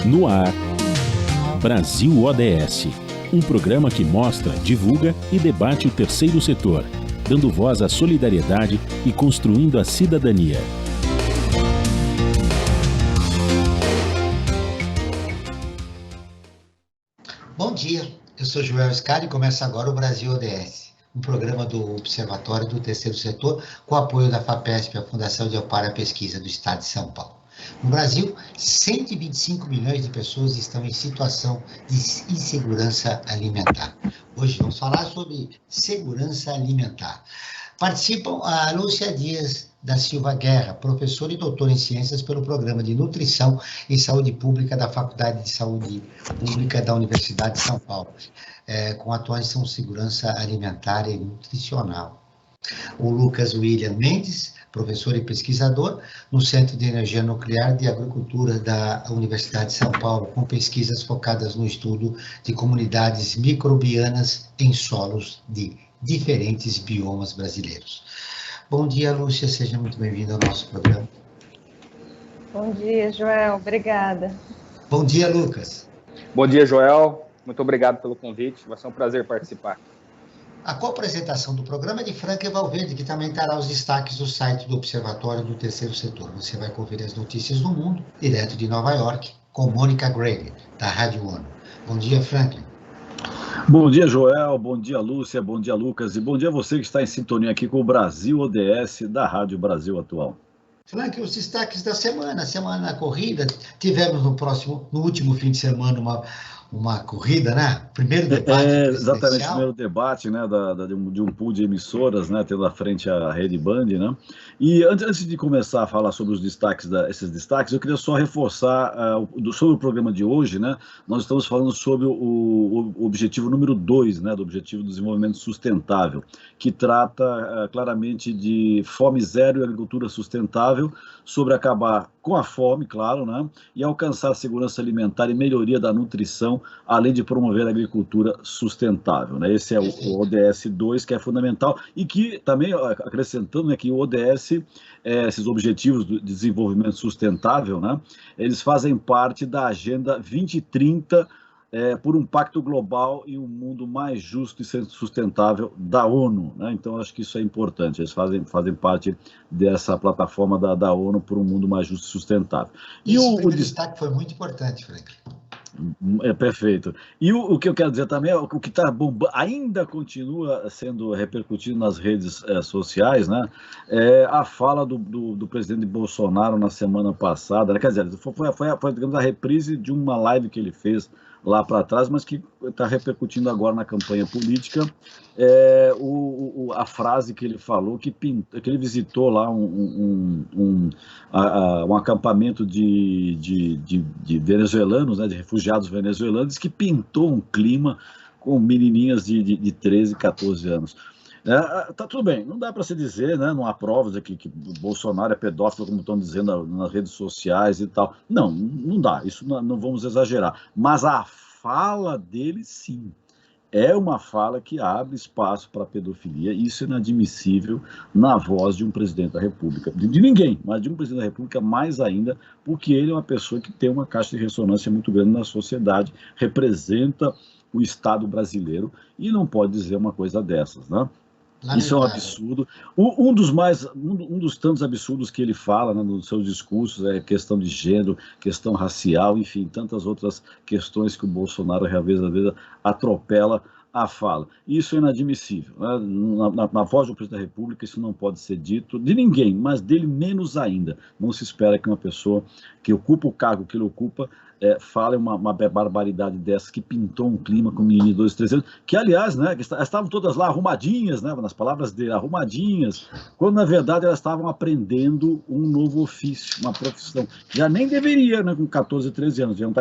No ar, Brasil ODS, um programa que mostra, divulga e debate o terceiro setor, dando voz à solidariedade e construindo a cidadania. Bom dia, eu sou Joel Scari e começa agora o Brasil ODS, um programa do Observatório do Terceiro Setor com apoio da FAPESP, a Fundação de Amparo à Pesquisa do Estado de São Paulo. No Brasil, 125 milhões de pessoas estão em situação de insegurança alimentar. Hoje vamos falar sobre segurança alimentar. Participam a Lúcia Dias da Silva Guerra, professora e doutora em ciências pelo Programa de Nutrição e Saúde Pública da Faculdade de Saúde Pública da Universidade de São Paulo, com atuação em segurança alimentar e nutricional. O Lucas William Mendes, professor e pesquisador no Centro de Energia Nuclear de Agricultura da Universidade de São Paulo, com pesquisas focadas no estudo de comunidades microbianas em solos de diferentes biomas brasileiros. Bom dia, Lúcia, seja muito bem-vinda ao nosso programa. Bom dia, Joel, obrigada. Bom dia, Lucas. Bom dia, Joel, muito obrigado pelo convite, vai ser um prazer participar. A co-apresentação do programa é de Franca Valverde, que também trará os destaques do site do Observatório do Terceiro Setor. Você vai conferir as notícias do mundo, direto de Nova York, com Mônica Gregg, da Rádio ONU. Bom dia, Franklin. Bom dia, Joel, bom dia, Lúcia, bom dia, Lucas, e bom dia a você que está em sintonia aqui com o Brasil ODS da Rádio Brasil Atual. Franklin, os destaques da semana corrida, tivemos no último fim de semana uma corrida, né? Primeiro debate exatamente, o primeiro debate, né, de um pool de emissoras, né, tendo à frente a Rede Band, né? E antes de começar a falar sobre os destaques, esses destaques, eu queria só reforçar sobre o programa de hoje, né? Nós estamos falando sobre o objetivo número 2, né, do Objetivo do Desenvolvimento Sustentável, que trata claramente de fome zero e agricultura sustentável, sobre acabar com a fome, claro, né, e alcançar a segurança alimentar e melhoria da nutrição, além de promover a agricultura sustentável, né? Esse é o ODS 2, que é fundamental, e que também, acrescentando, né, que o ODS, esses Objetivos de Desenvolvimento Sustentável, né, eles fazem parte da Agenda 2030, por um pacto global e um mundo mais justo e sustentável da ONU, né? Então, acho que isso é importante, eles fazem parte dessa plataforma da ONU por um mundo mais justo e sustentável. E o destaque foi muito importante, Franklin. É perfeito. E o que eu quero dizer também, o que está bombando, ainda continua sendo repercutido nas redes sociais, né? A fala do presidente Bolsonaro na semana passada, né? Quer dizer, foi, digamos, a reprise de uma live que ele fez lá para trás, mas que está repercutindo agora na campanha política, a frase que ele falou, que ele visitou lá um acampamento de venezuelanos, né, de refugiados venezuelanos, que pintou um clima com menininhas de 13, 14 anos. Tá tudo bem, não dá para se dizer, né, não há provas de que Bolsonaro é pedófilo, como estão dizendo nas redes sociais e tal. Não dá, isso não vamos exagerar. Mas a fala dele, sim, é uma fala que abre espaço para a pedofilia, e isso é inadmissível na voz de um presidente da República. De ninguém, mas de um presidente da República mais ainda, porque ele é uma pessoa que tem uma caixa de ressonância muito grande na sociedade, representa o Estado brasileiro e não pode dizer uma coisa dessas, né? Isso é um absurdo. Um dos tantos absurdos que ele fala, né, nos seus discursos, é questão de gênero, questão racial, enfim, tantas outras questões que o Bolsonaro, às vezes, atropela a fala. Isso é inadmissível, né? Na voz do presidente da República, isso não pode ser dito de ninguém, mas dele menos ainda. Não se espera que uma pessoa que ocupa o cargo que ele ocupa fale uma barbaridade dessa, que pintou um clima com meninos de 2, 3 anos, que, aliás, né, que estavam todas lá arrumadinhas, né, nas palavras dele, arrumadinhas, quando, na verdade, elas estavam aprendendo um novo ofício, uma profissão. Já nem deveria, né, com 14, 13 anos, já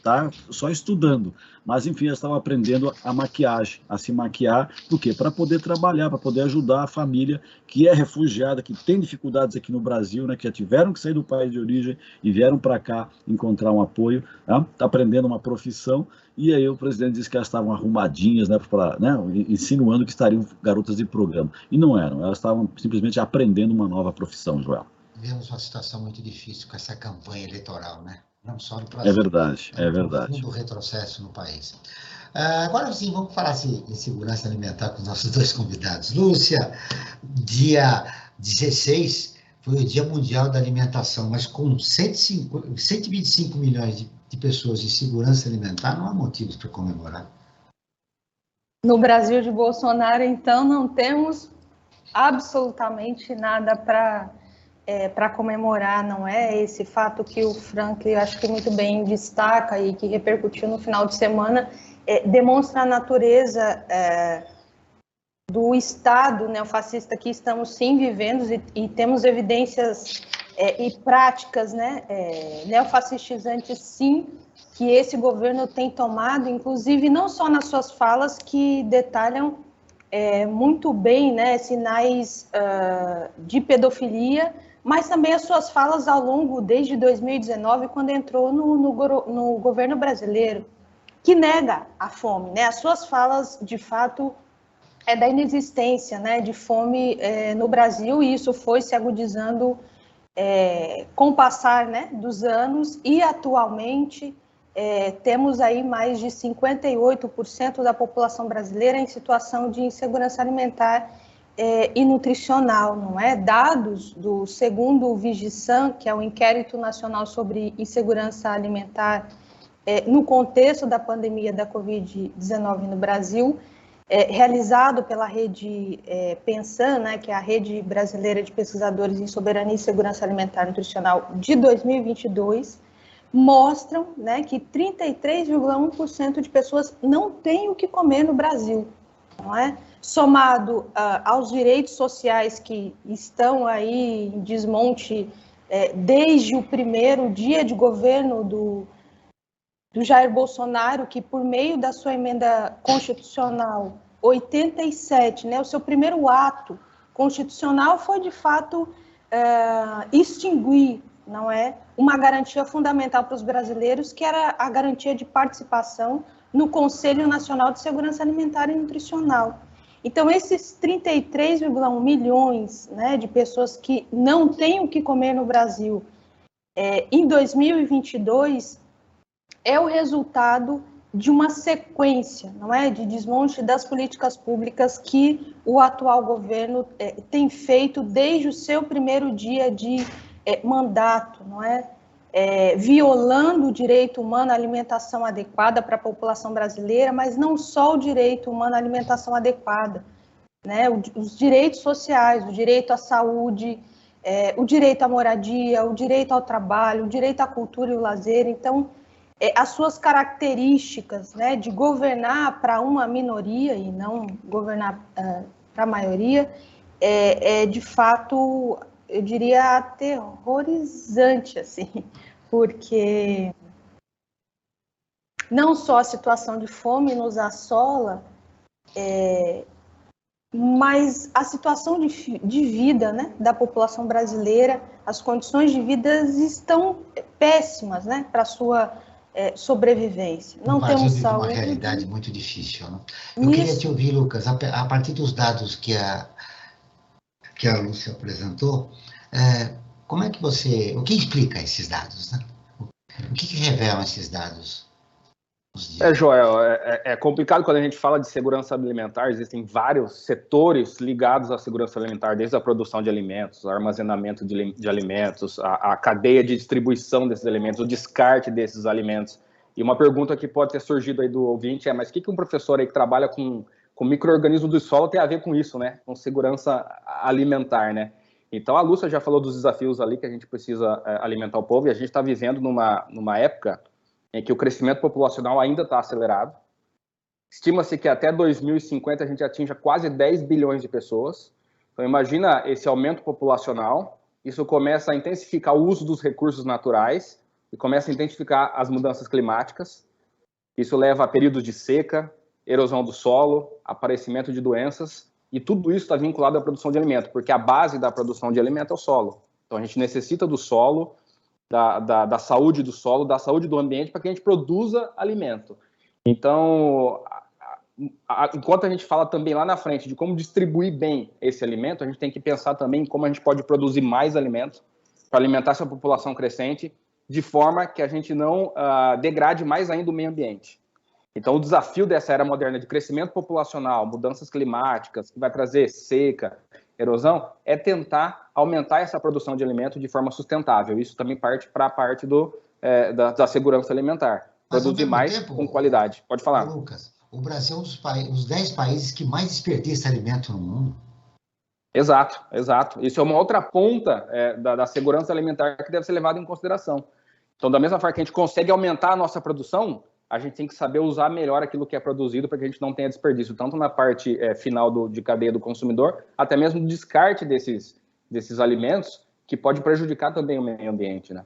tá só estudando. Mas, enfim, elas estavam aprendendo a maquiagem, a se maquiar, por quê? Para poder trabalhar, para poder ajudar a família que é refugiada, que tem dificuldades aqui no Brasil, né, que já tiveram que sair do país de origem e vieram para cá encontrar um apoio, né, aprendendo uma profissão, e aí o presidente disse que elas estavam arrumadinhas, né, insinuando que estariam garotas de programa. E não eram, elas estavam simplesmente aprendendo uma nova profissão, Joel. Vivemos uma situação muito difícil com essa campanha eleitoral, né? não só no Brasil. É verdade, é Um verdade. profundo retrocesso no país. Agora sim, vamos falar em segurança alimentar com os nossos dois convidados. Lúcia, dia 16 foi o Dia Mundial da Alimentação, mas com 125 milhões de pessoas em segurança alimentar, não há motivos para comemorar. No Brasil de Bolsonaro, então, não temos absolutamente nada para comemorar, não é? Esse fato que o Franklin, acho que muito bem destaca e que repercutiu no final de semana, demonstra a natureza do Estado neofascista que estamos sim vivendo e temos evidências e práticas, né, neofascistizantes sim, que esse governo tem tomado, inclusive não só nas suas falas que detalham muito bem, né, sinais de pedofilia, mas também as suas falas ao longo, desde 2019, quando entrou no governo brasileiro, que nega a fome, né? As suas falas, de fato, da inexistência, né, de fome no Brasil, e isso foi se agudizando com o passar, né, dos anos, e atualmente temos aí mais de 58% da população brasileira em situação de insegurança alimentar e nutricional, não é? Dados do segundo Vigisan, que é o Inquérito Nacional sobre Insegurança Alimentar, no contexto da pandemia da Covid-19 no Brasil, realizado pela rede Pensan, né, que é a Rede Brasileira de Pesquisadores em Soberania e Segurança Alimentar e Nutricional de 2022, mostram, né, que 33,1% de pessoas não têm o que comer no Brasil, não é? Somado aos direitos sociais que estão aí em desmonte desde o primeiro dia de governo do Jair Bolsonaro, que por meio da sua emenda constitucional 87, né, o seu primeiro ato constitucional foi, de fato, extinguir, não é, uma garantia fundamental para os brasileiros, que era a garantia de participação no Conselho Nacional de Segurança Alimentar e Nutricional. Então, esses 33,1 milhões, né, de pessoas que não têm o que comer no Brasil em 2022 é o resultado de uma sequência, não é, de desmonte das políticas públicas que o atual governo tem feito desde o seu primeiro dia de mandato, não é? Violando o direito humano à alimentação adequada para a população brasileira, mas não só o direito humano à alimentação adequada, né? Os direitos sociais, o direito à saúde, o direito à moradia, o direito ao trabalho, o direito à cultura e o lazer. Então, as suas características, né, de governar para uma minoria e não governar para a maioria, de fato, eu diria, aterrorizante, assim, porque não só a situação de fome nos assola, mas a situação de vida, né, da população brasileira, as condições de vida estão péssimas, né, para a sua sobrevivência. Não temos saúde. Uma realidade muito difícil, né? Eu queria te ouvir, Lucas, a partir dos dados que a Lúcia apresentou, como é que o que explica esses dados, né? O que revelam esses dados? Joel, é complicado quando a gente fala de segurança alimentar. Existem vários setores ligados à segurança alimentar, desde a produção de alimentos, o armazenamento de alimentos, a cadeia de distribuição desses alimentos, o descarte desses alimentos. E uma pergunta que pode ter surgido aí do ouvinte mas o que um professor aí que trabalha com micro-organismos do solo tem a ver com isso, né? Com segurança alimentar, né? Então, a Lúcia já falou dos desafios ali que a gente precisa alimentar o povo, e a gente está vivendo numa época em que o crescimento populacional ainda está acelerado. Estima-se que até 2050 a gente atinja quase 10 bilhões de pessoas. Então, imagina esse aumento populacional, isso começa a intensificar o uso dos recursos naturais e começa a intensificar as mudanças climáticas. Isso leva a períodos de seca, erosão do solo, aparecimento de doenças, e tudo isso está vinculado à produção de alimento, porque a base da produção de alimento é o solo. Então, a gente necessita do solo, da saúde do solo, da saúde do ambiente, para que a gente produza alimento. Então, enquanto a gente fala também lá na frente de como distribuir bem esse alimento, a gente tem que pensar também em como a gente pode produzir mais alimento para alimentar essa população crescente de forma que a gente não degrade mais ainda o meio ambiente. Então, o desafio dessa era moderna de crescimento populacional, mudanças climáticas, que vai trazer seca, erosão, é tentar aumentar essa produção de alimento de forma sustentável. Isso também parte para a parte da segurança alimentar. Produzir mais com qualidade. Pode falar. Lucas, o Brasil é um dos 10 países que mais desperdiça alimento no mundo. Exato, exato. Isso é uma outra ponta da segurança alimentar que deve ser levada em consideração. Então, da mesma forma que a gente consegue aumentar a nossa produção, a gente tem que saber usar melhor aquilo que é produzido para que a gente não tenha desperdício, tanto na parte final de cadeia do consumidor, até mesmo do descarte desses alimentos, que pode prejudicar também o meio ambiente, né?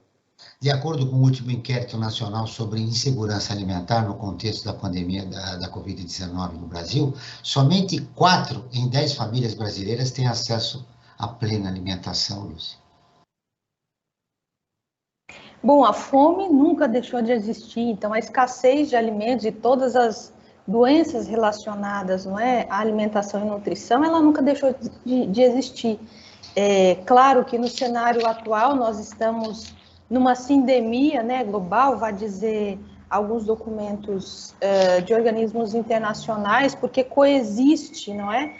De acordo com o último inquérito nacional sobre insegurança alimentar no contexto da pandemia da Covid-19 no Brasil, somente 4 em 10 famílias brasileiras têm acesso à plena alimentação, Lúcia. Bom, a fome nunca deixou de existir, então a escassez de alimentos e todas as doenças relacionadas, não é, à alimentação e nutrição, ela nunca deixou de existir. É claro que no cenário atual nós estamos numa sindemia, né, global, vai dizer alguns documentos de organismos internacionais, porque coexiste, não é?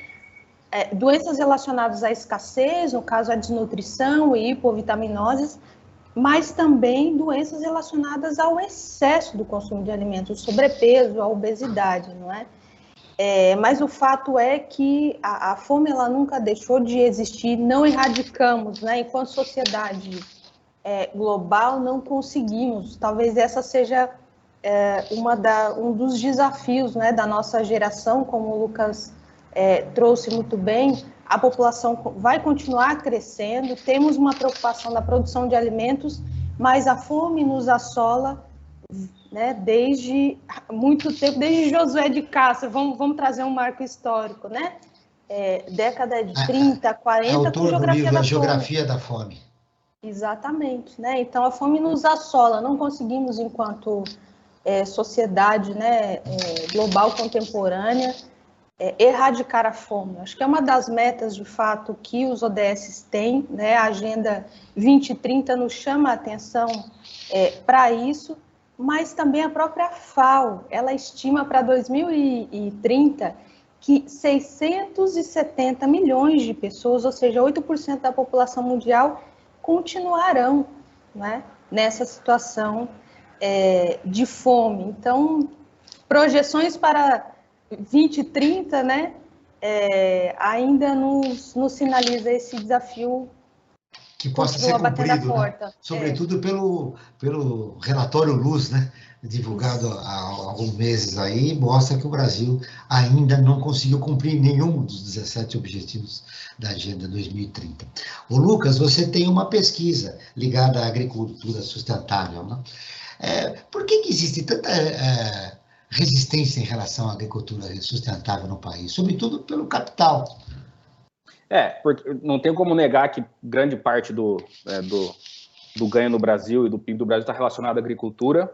Doenças relacionadas à escassez, no caso a desnutrição e hipovitaminoses, mas também doenças relacionadas ao excesso do consumo de alimentos, o sobrepeso, a obesidade, não é? Mas o fato é que a fome ela nunca deixou de existir, não erradicamos, né? Enquanto sociedade global, não conseguimos. Talvez essa seja um dos desafios, né, da nossa geração, como o Lucas trouxe muito bem. A população vai continuar crescendo, temos uma preocupação da produção de alimentos, mas a fome nos assola, né, desde muito tempo, desde Josué de Castro. Vamos trazer um marco histórico, né? Década de 30, 40, autor com Geografia do livro da A Fome. Geografia da Fome. Exatamente, né? Então a fome nos assola, não conseguimos, enquanto sociedade, né, global contemporânea, erradicar a fome. Acho que é uma das metas, de fato, que os ODS têm, né? A Agenda 2030 nos chama a atenção para isso, mas também a própria FAO, ela estima para 2030 que 670 milhões de pessoas, ou seja, 8% da população mundial, continuarão, né, nessa situação de fome. Então, projeções para 2030, né, ainda nos sinaliza esse desafio que possa ser cumprido, né? Sobretudo pelo relatório Luz, né, divulgado há alguns meses aí, mostra que o Brasil ainda não conseguiu cumprir nenhum dos 17 objetivos da Agenda 2030. Ô Lucas, você tem uma pesquisa ligada à agricultura sustentável, né? Por que existe tanta resistência em relação à agricultura sustentável no país? Sobretudo pelo capital. Porque não tem como negar que grande parte do ganho no Brasil e do PIB do Brasil está relacionado à agricultura.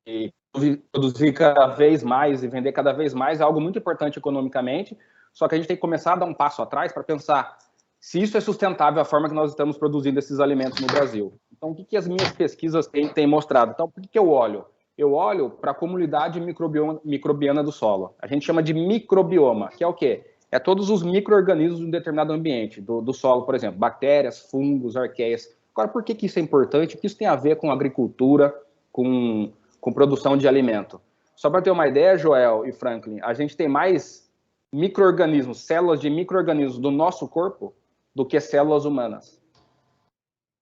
E produzir cada vez mais e vender cada vez mais é algo muito importante economicamente, só que a gente tem que começar a dar um passo atrás para pensar se isso é sustentável, a forma que nós estamos produzindo esses alimentos no Brasil. Então, o que as minhas pesquisas têm mostrado? Então, por que eu olho? Eu olho para a comunidade microbiana do solo. A gente chama de microbioma, que é o quê? É todos os micro-organismos de um determinado ambiente, do solo, por exemplo, bactérias, fungos, arqueias. Agora, por que isso é importante? Porque isso tem a ver com agricultura, com produção de alimento. Só para ter uma ideia, Joel e Franklin, a gente tem mais micro-organismos, células de micro-organismos do nosso corpo do que células humanas.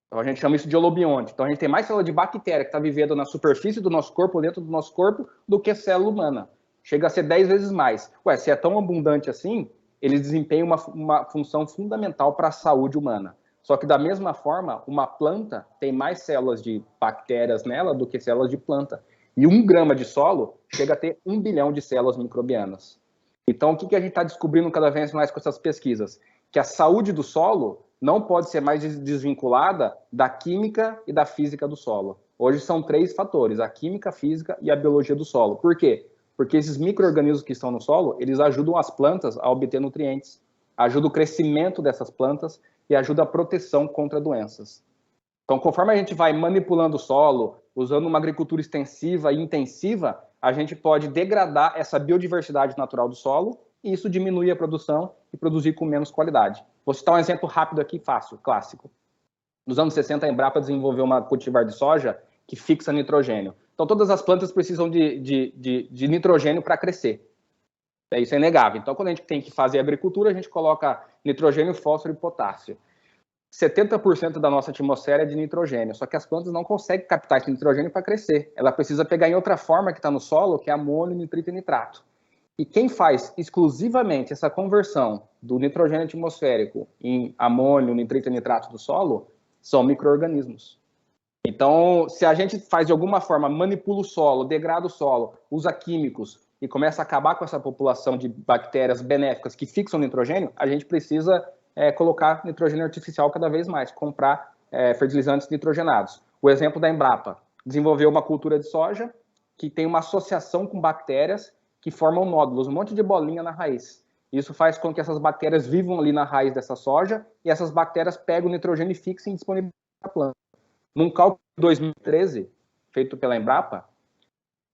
Então, a gente chama isso de holobionte. Então, a gente tem mais célula de bactéria que está vivendo na superfície do nosso corpo, dentro do nosso corpo, do que célula humana. Chega a ser 10 vezes mais. Se é tão abundante assim, eles desempenham uma função fundamental para a saúde humana. Só que, da mesma forma, uma planta tem mais células de bactérias nela do que células de planta. E 1 grama de solo chega a ter 1 bilhão de células microbianas. Então, o que a gente está descobrindo cada vez mais com essas pesquisas? Que a saúde do solo não pode ser mais desvinculada da química e da física do solo. Hoje são 3 fatores, a química, a física e a biologia do solo. Por quê? Porque esses micro-organismos que estão no solo, eles ajudam as plantas a obter nutrientes, ajudam o crescimento dessas plantas e ajudam a proteção contra doenças. Então, conforme a gente vai manipulando o solo, usando uma agricultura extensiva e intensiva, a gente pode degradar essa biodiversidade natural do solo e isso diminui a produção e produzir com menos qualidade. Vou citar um exemplo rápido aqui, fácil, clássico. Nos anos 60, a Embrapa desenvolveu uma cultivar de soja que fixa nitrogênio. Então, todas as plantas precisam de nitrogênio para crescer. Isso é inegável. Então, quando a gente tem que fazer agricultura, a gente coloca nitrogênio, fósforo e potássio. 70% da nossa atmosfera é de nitrogênio, só que as plantas não conseguem captar esse nitrogênio para crescer. Ela precisa pegar em outra forma que está no solo, que é amônio, nitrito e nitrato. E quem faz exclusivamente essa conversão do nitrogênio atmosférico em amônio, nitrito e nitrato do solo são micro-organismos. Então, se a gente faz de alguma forma, manipula o solo, degrada o solo, usa químicos e começa a acabar com essa população de bactérias benéficas que fixam nitrogênio, a gente precisa colocar nitrogênio artificial cada vez mais, comprar fertilizantes nitrogenados. O exemplo da Embrapa, desenvolveu uma cultura de soja que tem uma associação com bactérias que formam nódulos, um monte de bolinha na raiz. Isso faz com que essas bactérias vivam ali na raiz dessa soja e essas bactérias pegam o nitrogênio e fixem disponibilidade na planta. Num cálculo de 2013, feito pela Embrapa,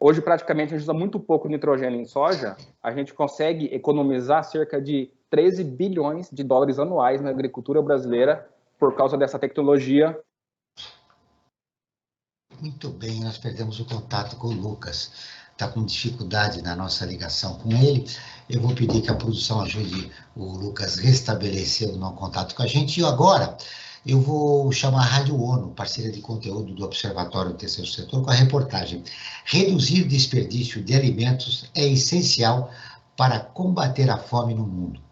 hoje praticamente a gente usa muito pouco nitrogênio em soja, a gente consegue economizar cerca de 13 bilhões de dólares anuais na agricultura brasileira por causa dessa tecnologia. Muito bem, nós perdemos o contato com o Lucas. Está com dificuldade na nossa ligação com ele. Eu vou pedir que a produção ajude o Lucas a restabelecer o contato com a gente. E agora eu vou chamar a Rádio ONU, parceira de conteúdo do Observatório do Terceiro Setor, com a reportagem "Reduzir desperdício de alimentos é essencial para combater a fome no mundo".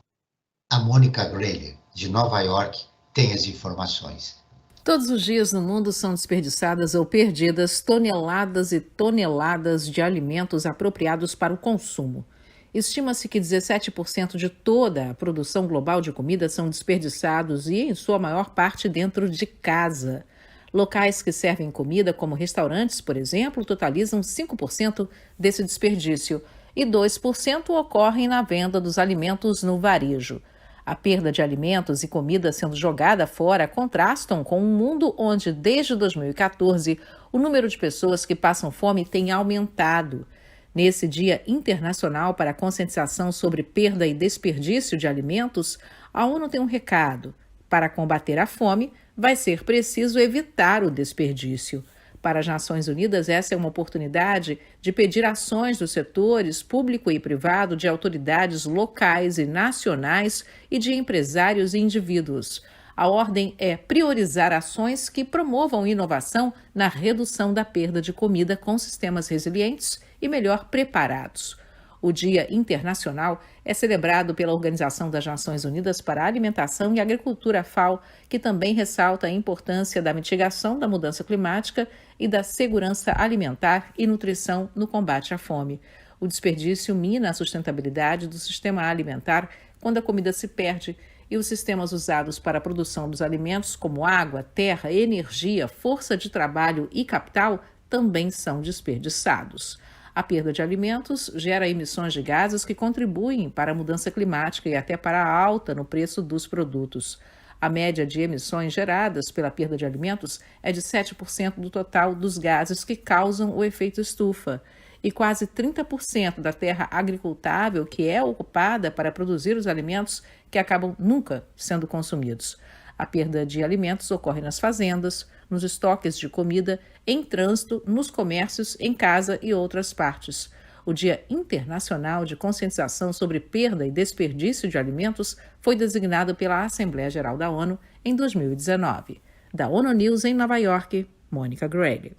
A Mônica Greyley, de Nova York, tem as informações. Todos os dias no mundo são desperdiçadas ou perdidas toneladas e toneladas de alimentos apropriados para o consumo. Estima-se que 17% de toda a produção global de comida são desperdiçados e, em sua maior parte, dentro de casa. Locais que servem comida, como restaurantes, por exemplo, totalizam 5% desse desperdício e 2% ocorrem na venda dos alimentos no varejo. A perda de alimentos e comida sendo jogada fora contrastam com um mundo onde, desde 2014, o número de pessoas que passam fome tem aumentado. Nesse Dia Internacional para a Conscientização sobre Perda e Desperdício de Alimentos, a ONU tem um recado. Para combater a fome, vai ser preciso evitar o desperdício. Para as Nações Unidas, essa é uma oportunidade de pedir ações dos setores público e privado, de autoridades locais e nacionais e de empresários e indivíduos. A ordem é priorizar ações que promovam inovação na redução da perda de comida com sistemas resilientes e melhor preparados. O Dia Internacional é celebrado pela Organização das Nações Unidas para a Alimentação e Agricultura, FAO, que também ressalta a importância da mitigação da mudança climática e da segurança alimentar e nutrição no combate à fome. O desperdício mina a sustentabilidade do sistema alimentar quando a comida se perde e os sistemas usados para a produção dos alimentos, como água, terra, energia, força de trabalho e capital, também são desperdiçados. A perda de alimentos gera emissões de gases que contribuem para a mudança climática e até para a alta no preço dos produtos. A média de emissões geradas pela perda de alimentos é de 7% do total dos gases que causam o efeito estufa. E quase 30% da terra agricultável que é ocupada para produzir os alimentos que acabam nunca sendo consumidos. A perda de alimentos ocorre nas fazendas, nos estoques de comida, em trânsito, nos comércios, em casa e outras partes. O Dia Internacional de Conscientização sobre Perda e Desperdício de Alimentos foi designado pela Assembleia Geral da ONU em 2019. Da ONU News em Nova York, Mônica Greyley.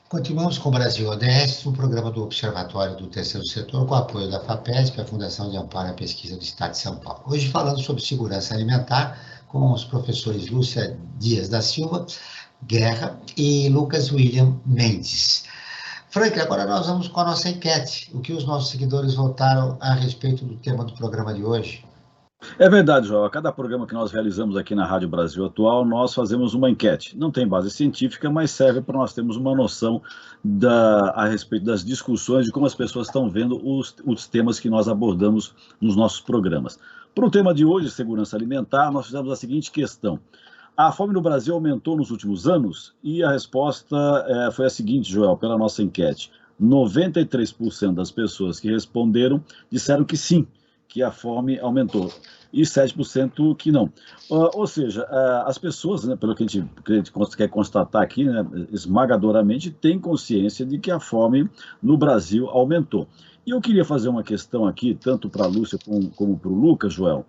Continuamos com o Brasil ODS, um programa do Observatório do Terceiro Setor, com apoio da FAPESP, a Fundação de Amparo à Pesquisa do Estado de São Paulo. Hoje falando sobre segurança alimentar, com os professores Lúcia Dias da Silva Guerra e Lucas William Mendes. Frank, agora nós vamos com a nossa enquete. O que os nossos seguidores votaram a respeito do tema do programa de hoje? É verdade, João. A cada programa que nós realizamos aqui na Rádio Brasil Atual, nós fazemos uma enquete. Não tem base científica, mas serve para nós termos uma noção a respeito das discussões, de como as pessoas estão vendo os temas que nós abordamos nos nossos programas. Para o tema de hoje, segurança alimentar, nós fizemos a seguinte questão. A fome no Brasil aumentou nos últimos anos? E a resposta foi a seguinte, Joel, pela nossa enquete. 93% das pessoas que responderam disseram que sim, que a fome aumentou, e 7% que não. Ou seja, as pessoas, né, pelo que a gente quer constatar aqui, né, esmagadoramente, têm consciência de que a fome no Brasil aumentou. E eu queria fazer uma questão aqui, tanto para a Lúcia como para o Lucas, Joel,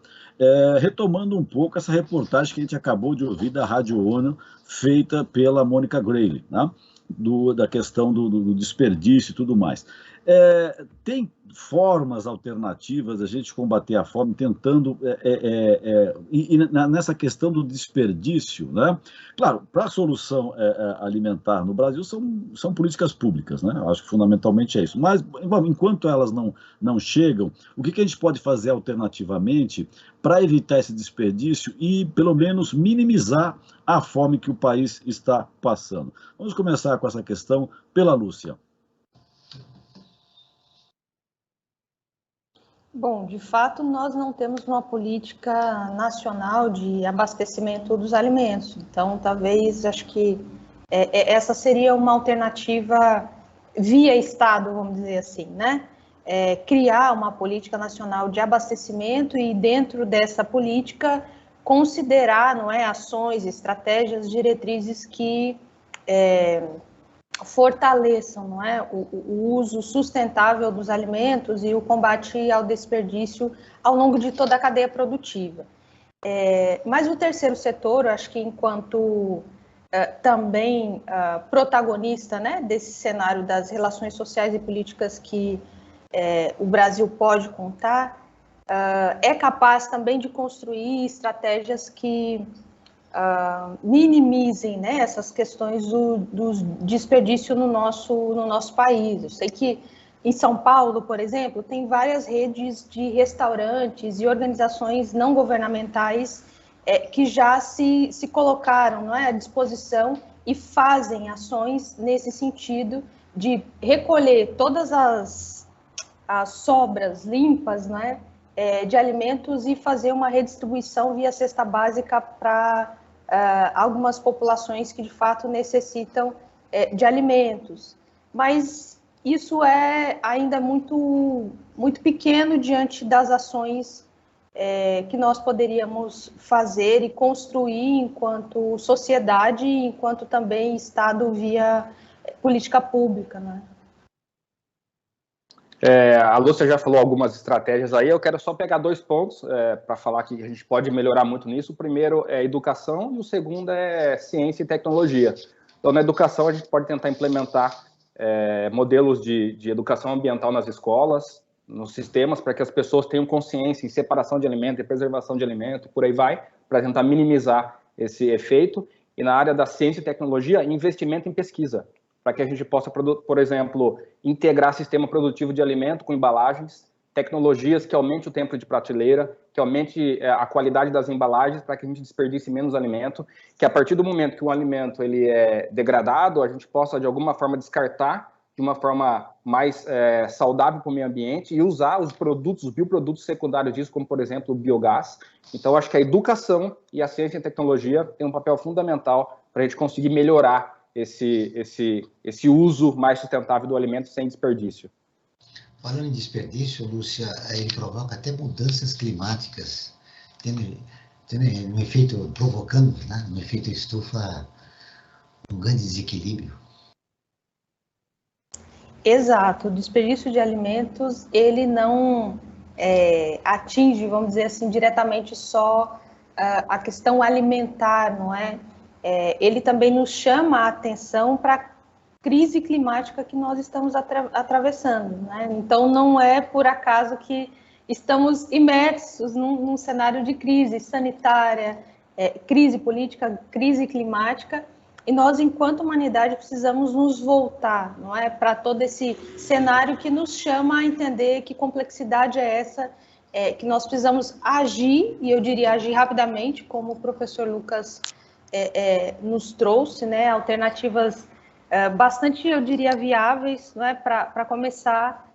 retomando um pouco essa reportagem que a gente acabou de ouvir da Rádio ONU, feita pela Mônica Grayle, né? Da questão do desperdício e tudo mais. Tem formas alternativas da gente combater a fome, tentando, nessa questão do desperdício, né? Claro, para a solução alimentar no Brasil são políticas públicas, né? Eu acho que fundamentalmente é isso. Mas, enquanto elas não chegam, o que a gente pode fazer alternativamente para evitar esse desperdício e, pelo menos, minimizar a fome que o país está passando? Vamos começar com essa questão pela Lúcia. Bom, de fato, nós não temos uma política nacional de abastecimento dos alimentos. Então, talvez, acho que essa seria uma alternativa via Estado, vamos dizer assim, né? Criar uma política nacional de abastecimento e, dentro dessa política, considerar, não é, ações, estratégias, diretrizes que fortaleçam, não é, o uso sustentável dos alimentos e o combate ao desperdício ao longo de toda a cadeia produtiva. Mas o terceiro setor, eu acho que enquanto também protagonista, né, desse cenário das relações sociais e políticas que o Brasil pode contar, é capaz também de construir estratégias que minimizem, né, essas questões do desperdício no nosso país. Eu sei que em São Paulo, por exemplo, tem várias redes de restaurantes e organizações não governamentais que já se colocaram, não é, à disposição e fazem ações nesse sentido de recolher todas as sobras limpas, né, de alimentos e fazer uma redistribuição via cesta básica para algumas populações que de fato necessitam de alimentos. Mas isso é ainda muito, muito pequeno diante das ações que nós poderíamos fazer e construir enquanto sociedade, enquanto também Estado via política pública, né? A Lúcia já falou algumas estratégias aí, eu quero só pegar 2 pontos para falar que a gente pode melhorar muito nisso. O primeiro é educação e o segundo é ciência e tecnologia. Então, na educação, a gente pode tentar implementar modelos de educação ambiental nas escolas, nos sistemas, para que as pessoas tenham consciência em separação de alimento e preservação de alimento, por aí vai, para tentar minimizar esse efeito. E na área da ciência e tecnologia, investimento em pesquisa, para que a gente possa, por exemplo, integrar sistema produtivo de alimento com embalagens, tecnologias que aumente o tempo de prateleira, que aumente a qualidade das embalagens para que a gente desperdice menos alimento, que a partir do momento que um alimento ele é degradado, a gente possa, de alguma forma, descartar de uma forma mais saudável para o meio ambiente e usar os bioprodutos secundários disso, como, por exemplo, o biogás. Então, acho que a educação e a ciência e a tecnologia têm um papel fundamental para a gente conseguir melhorar esse uso mais sustentável do alimento sem desperdício. Falando em desperdício, Lúcia, ele provoca até mudanças climáticas, tendo um efeito, provocando, né, um efeito estufa, um grande desequilíbrio. Exato, o desperdício de alimentos, ele não atinge, vamos dizer assim, diretamente só a questão alimentar, não é? Ele também nos chama a atenção para a crise climática que nós estamos atravessando, né? Então, não é por acaso que estamos imersos num cenário de crise sanitária, crise política, crise climática, e nós, enquanto humanidade, precisamos nos voltar, não é, para todo esse cenário que nos chama a entender que complexidade é essa, que nós precisamos agir, e eu diria agir rapidamente, como o professor Lucas nos trouxe, né, alternativas bastante, eu diria, viáveis, não é, para começar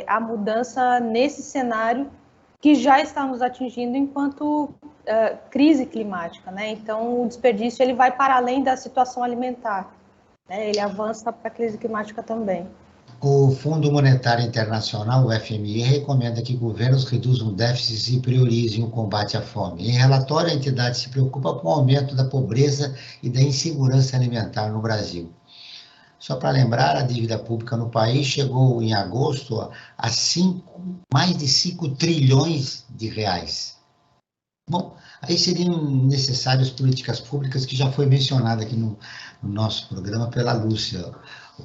a mudança nesse cenário que já está nos atingindo enquanto crise climática, né? Então, o desperdício ele vai para além da situação alimentar, né? Ele avança para a crise climática também. O Fundo Monetário Internacional, o FMI, recomenda que governos reduzam déficits e priorizem o combate à fome. Em relatório, a entidade se preocupa com o aumento da pobreza e da insegurança alimentar no Brasil. Só para lembrar, a dívida pública no país chegou em agosto a mais de 5 trilhões de reais. Bom, aí seriam necessárias políticas públicas, que já foi mencionada aqui no nosso programa pela Lúcia,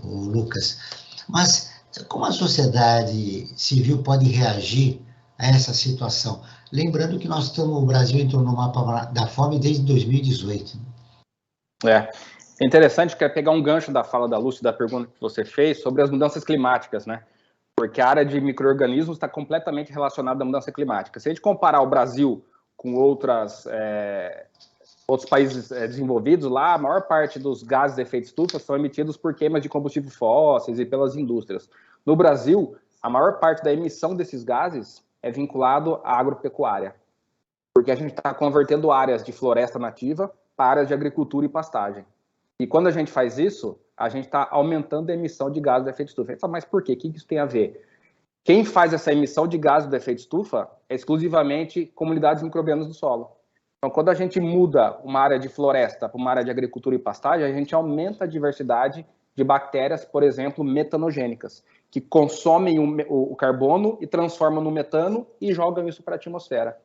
o Lucas. Mas como a sociedade civil pode reagir a essa situação? Lembrando que o Brasil entrou no mapa da fome desde 2018. É interessante, quero pegar um gancho da fala da Lúcia, da pergunta que você fez sobre as mudanças climáticas, né? Porque a área de micro-organismos está completamente relacionada à mudança climática. Se a gente comparar o Brasil com outros países desenvolvidos, lá a maior parte dos gases de efeito estufa são emitidos por queimas de combustíveis fósseis e pelas indústrias. No Brasil, a maior parte da emissão desses gases é vinculado à agropecuária, porque a gente está convertendo áreas de floresta nativa para áreas de agricultura e pastagem. E quando a gente faz isso, a gente está aumentando a emissão de gases de efeito estufa. A gente fala, mas por quê? O que isso tem a ver? Quem faz essa emissão de gases de efeito estufa é exclusivamente comunidades microbianas do solo. Então, quando a gente muda uma área de floresta para uma área de agricultura e pastagem, a gente aumenta a diversidade de bactérias, por exemplo, metanogênicas, que consomem o carbono e transformam no metano e jogam isso para a atmosfera.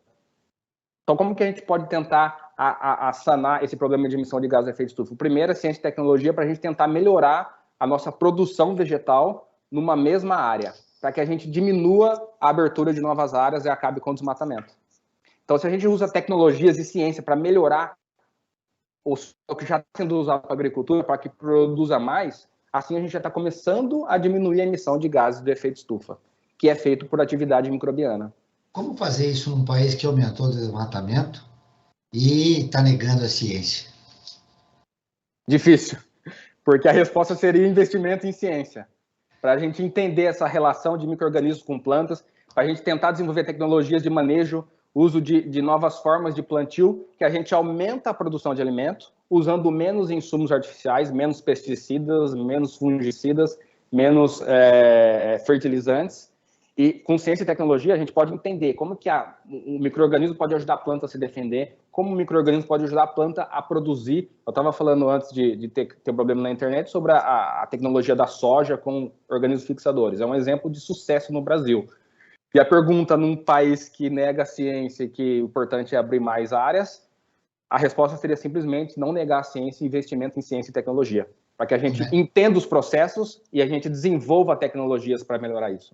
Então, como que a gente pode tentar sanar esse problema de emissão de gases de efeito estufa? O primeiro é ciência e tecnologia, para a gente tentar melhorar a nossa produção vegetal numa mesma área, para que a gente diminua a abertura de novas áreas e acabe com o desmatamento. Então, se a gente usa tecnologias e ciência para melhorar o que já está sendo usado para a agricultura, para que produza mais, assim a gente já está começando a diminuir a emissão de gases de efeito estufa, que é feito por atividade microbiana. Como fazer isso num país que aumentou o desmatamento e está negando a ciência? Difícil, porque a resposta seria investimento em ciência, para a gente entender essa relação de micro-organismos com plantas, para a gente tentar desenvolver tecnologias de manejo, uso de novas formas de plantio, que a gente aumenta a produção de alimento, usando menos insumos artificiais, menos pesticidas, menos fungicidas, menos fertilizantes. E com ciência e tecnologia, a gente pode entender como que o micro-organismo pode ajudar a planta a se defender, como o micro-organismo pode ajudar a planta a produzir. Eu estava falando antes de ter um problema na internet sobre a tecnologia da soja com organismos fixadores. É um exemplo de sucesso no Brasil. E a pergunta, num país que nega a ciência e que o importante é abrir mais áreas, a resposta seria simplesmente não negar a ciência e investimento em ciência e tecnologia, para que a gente entenda os processos e a gente desenvolva tecnologias para melhorar isso.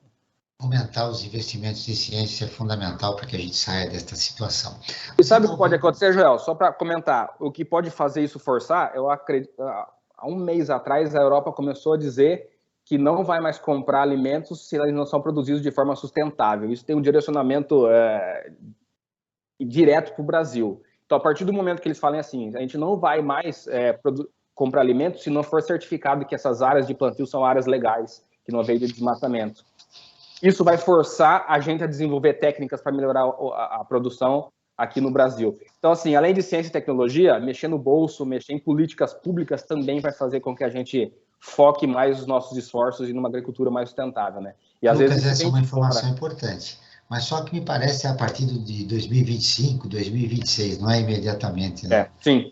Aumentar os investimentos em ciência é fundamental para que a gente saia desta situação. E sabe o que pode acontecer, Joel? Só para comentar, o que pode fazer isso forçar, eu acredito, há um mês atrás a Europa começou a dizer que não vai mais comprar alimentos se eles não são produzidos de forma sustentável. Isso tem um direcionamento direto para o Brasil. Então, a partir do momento que eles falem assim, a gente não vai mais comprar alimentos se não for certificado que essas áreas de plantio são áreas legais, que não haveria de desmatamento. Isso vai forçar a gente a desenvolver técnicas para melhorar a produção aqui no Brasil. Então, assim, além de ciência e tecnologia, mexer no bolso, mexer em políticas públicas também vai fazer com que a gente foque mais os nossos esforços em uma agricultura mais sustentável, né? E às Lucas, vezes essa é uma informação importante, mas só que me parece a partir de 2025, 2026, não é imediatamente, né? Sim.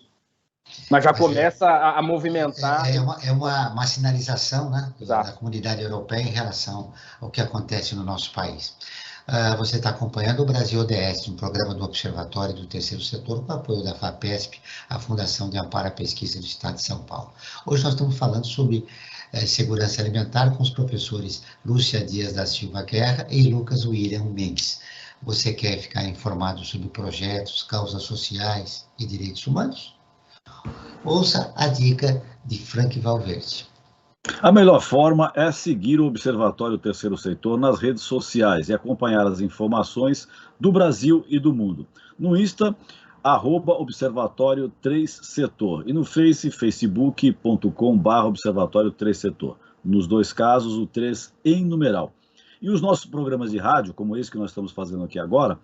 Mas já começa a movimentar. É uma sinalização, né, Exato, da comunidade europeia em relação ao que acontece no nosso país. Você está acompanhando o Brasil ODS, um programa do Observatório do Terceiro Setor, com apoio da FAPESP, a Fundação de Amparo à Pesquisa do Estado de São Paulo. Hoje nós estamos falando sobre segurança alimentar com os professores Lúcia Dias da Silva Guerra e Lucas William Mendes. Você quer ficar informado sobre projetos, causas sociais e direitos humanos? Ouça a dica de Frank Valverde. A melhor forma é seguir o Observatório Terceiro Setor nas redes sociais e acompanhar as informações do Brasil e do mundo. No Insta, @Observatório 3 Setor e no facebook.com/Observatório 3 Setor. Nos dois casos, o 3 em numeral. E os nossos programas de rádio, como esse que nós estamos fazendo aqui agora,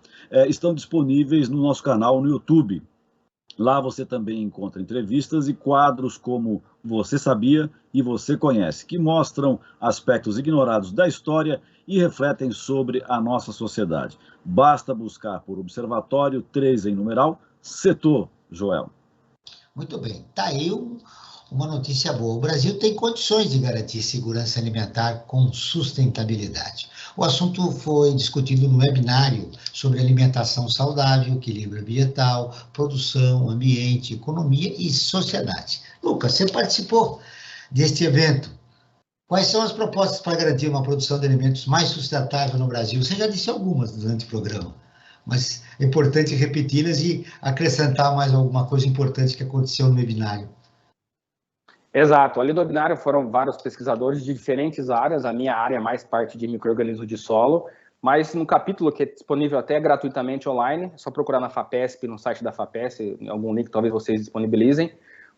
estão disponíveis no nosso canal no YouTube. Lá você também encontra entrevistas e quadros como Você Sabia e Você Conhece, que mostram aspectos ignorados da história e refletem sobre a nossa sociedade. Basta buscar por Observatório 3 em numeral, setor, Joel. Muito bem, está aí uma notícia boa. O Brasil tem condições de garantir segurança alimentar com sustentabilidade. O assunto foi discutido no webinário sobre alimentação saudável, equilíbrio ambiental, produção, ambiente, economia e sociedade. Lucas, você participou deste evento. Quais são as propostas para garantir uma produção de alimentos mais sustentável no Brasil? Você já disse algumas durante o programa, mas é importante repeti-las e acrescentar mais alguma coisa importante que aconteceu no webinário. Exato, ali no webinário foram vários pesquisadores de diferentes áreas, a minha área é mais parte de micro-organismos de solo, mas no capítulo que é disponível até gratuitamente online, é só procurar na FAPESP, no site da FAPESP, em algum link talvez vocês disponibilizem,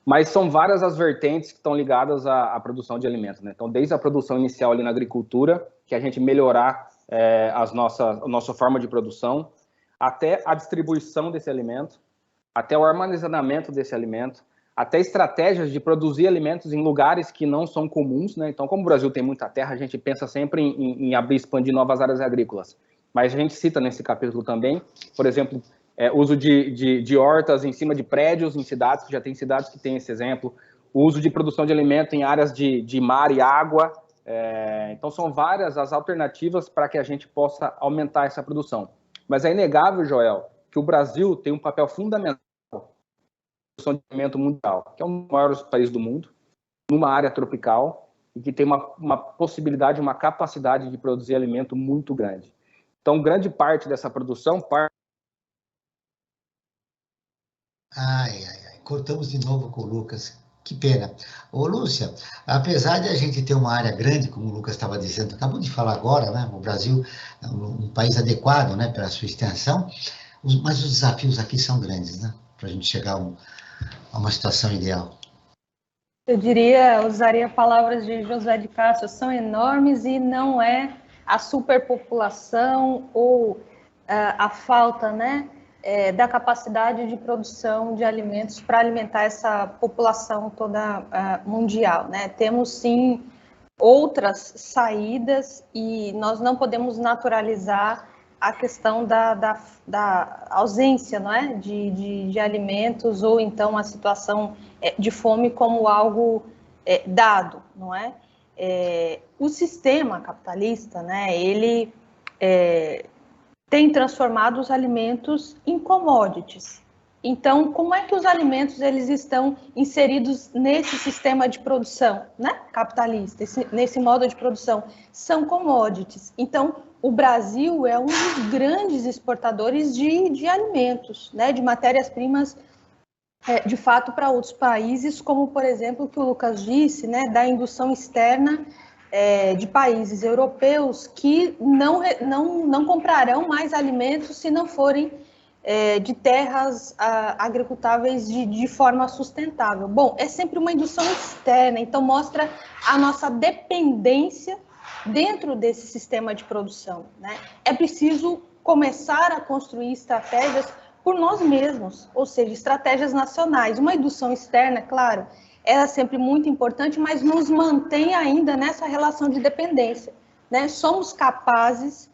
mas são várias as vertentes que estão ligadas à produção de alimentos, né? Então, desde a produção inicial ali na agricultura, que a gente melhorar a nossa forma de produção, até a distribuição desse alimento, até o armazenamento desse alimento, até estratégias de produzir alimentos em lugares que não são comuns, né? Então, como o Brasil tem muita terra, a gente pensa sempre em abrir e expandir novas áreas agrícolas. Mas a gente cita nesse capítulo também, por exemplo, uso de hortas em cima de prédios em cidades, que já tem cidades que têm esse exemplo, o uso de produção de alimento em áreas de mar e água. Então, são várias as alternativas para que a gente possa aumentar essa produção. Mas é inegável, Joel, que o Brasil tem um papel fundamental produção de alimento mundial, que é um dos maiores países do mundo, numa área tropical, e que tem uma possibilidade, uma capacidade de produzir alimento muito grande. Então, grande parte dessa produção... Cortamos de novo com o Lucas. Que pena. Ô, Lúcia, apesar de a gente ter uma área grande, como o Lucas estava dizendo, acabou de falar agora, né? O Brasil é um país adequado, né, pela sua extensão, mas os desafios aqui são grandes, né? Para a gente chegar a uma situação ideal. Eu usaria palavras de José de Castro, são enormes e não é a superpopulação ou a falta, né, da capacidade de produção de alimentos para alimentar essa população toda mundial, né? Temos, sim, outras saídas e nós não podemos naturalizar a questão da ausência, não é? de alimentos ou então a situação de fome como algo dado, não é? O sistema capitalista, né, ele tem transformado os alimentos em commodities. Então, como é que os alimentos eles estão inseridos nesse sistema de produção, né, capitalista, nesse modo de produção? São commodities. Então, o Brasil é um dos grandes exportadores de alimentos, né, de matérias-primas, de fato, para outros países, como, por exemplo, o que o Lucas disse, né, da indução externa de países europeus que não comprarão mais alimentos se não forem de terras agricultáveis de forma sustentável. Bom, é sempre uma indução externa, então mostra a nossa dependência dentro desse sistema de produção, né? É preciso começar a construir estratégias por nós mesmos, ou seja, estratégias nacionais. Uma indução externa, claro, ela é sempre muito importante, mas nos mantém ainda nessa relação de dependência, né? Somos capazes,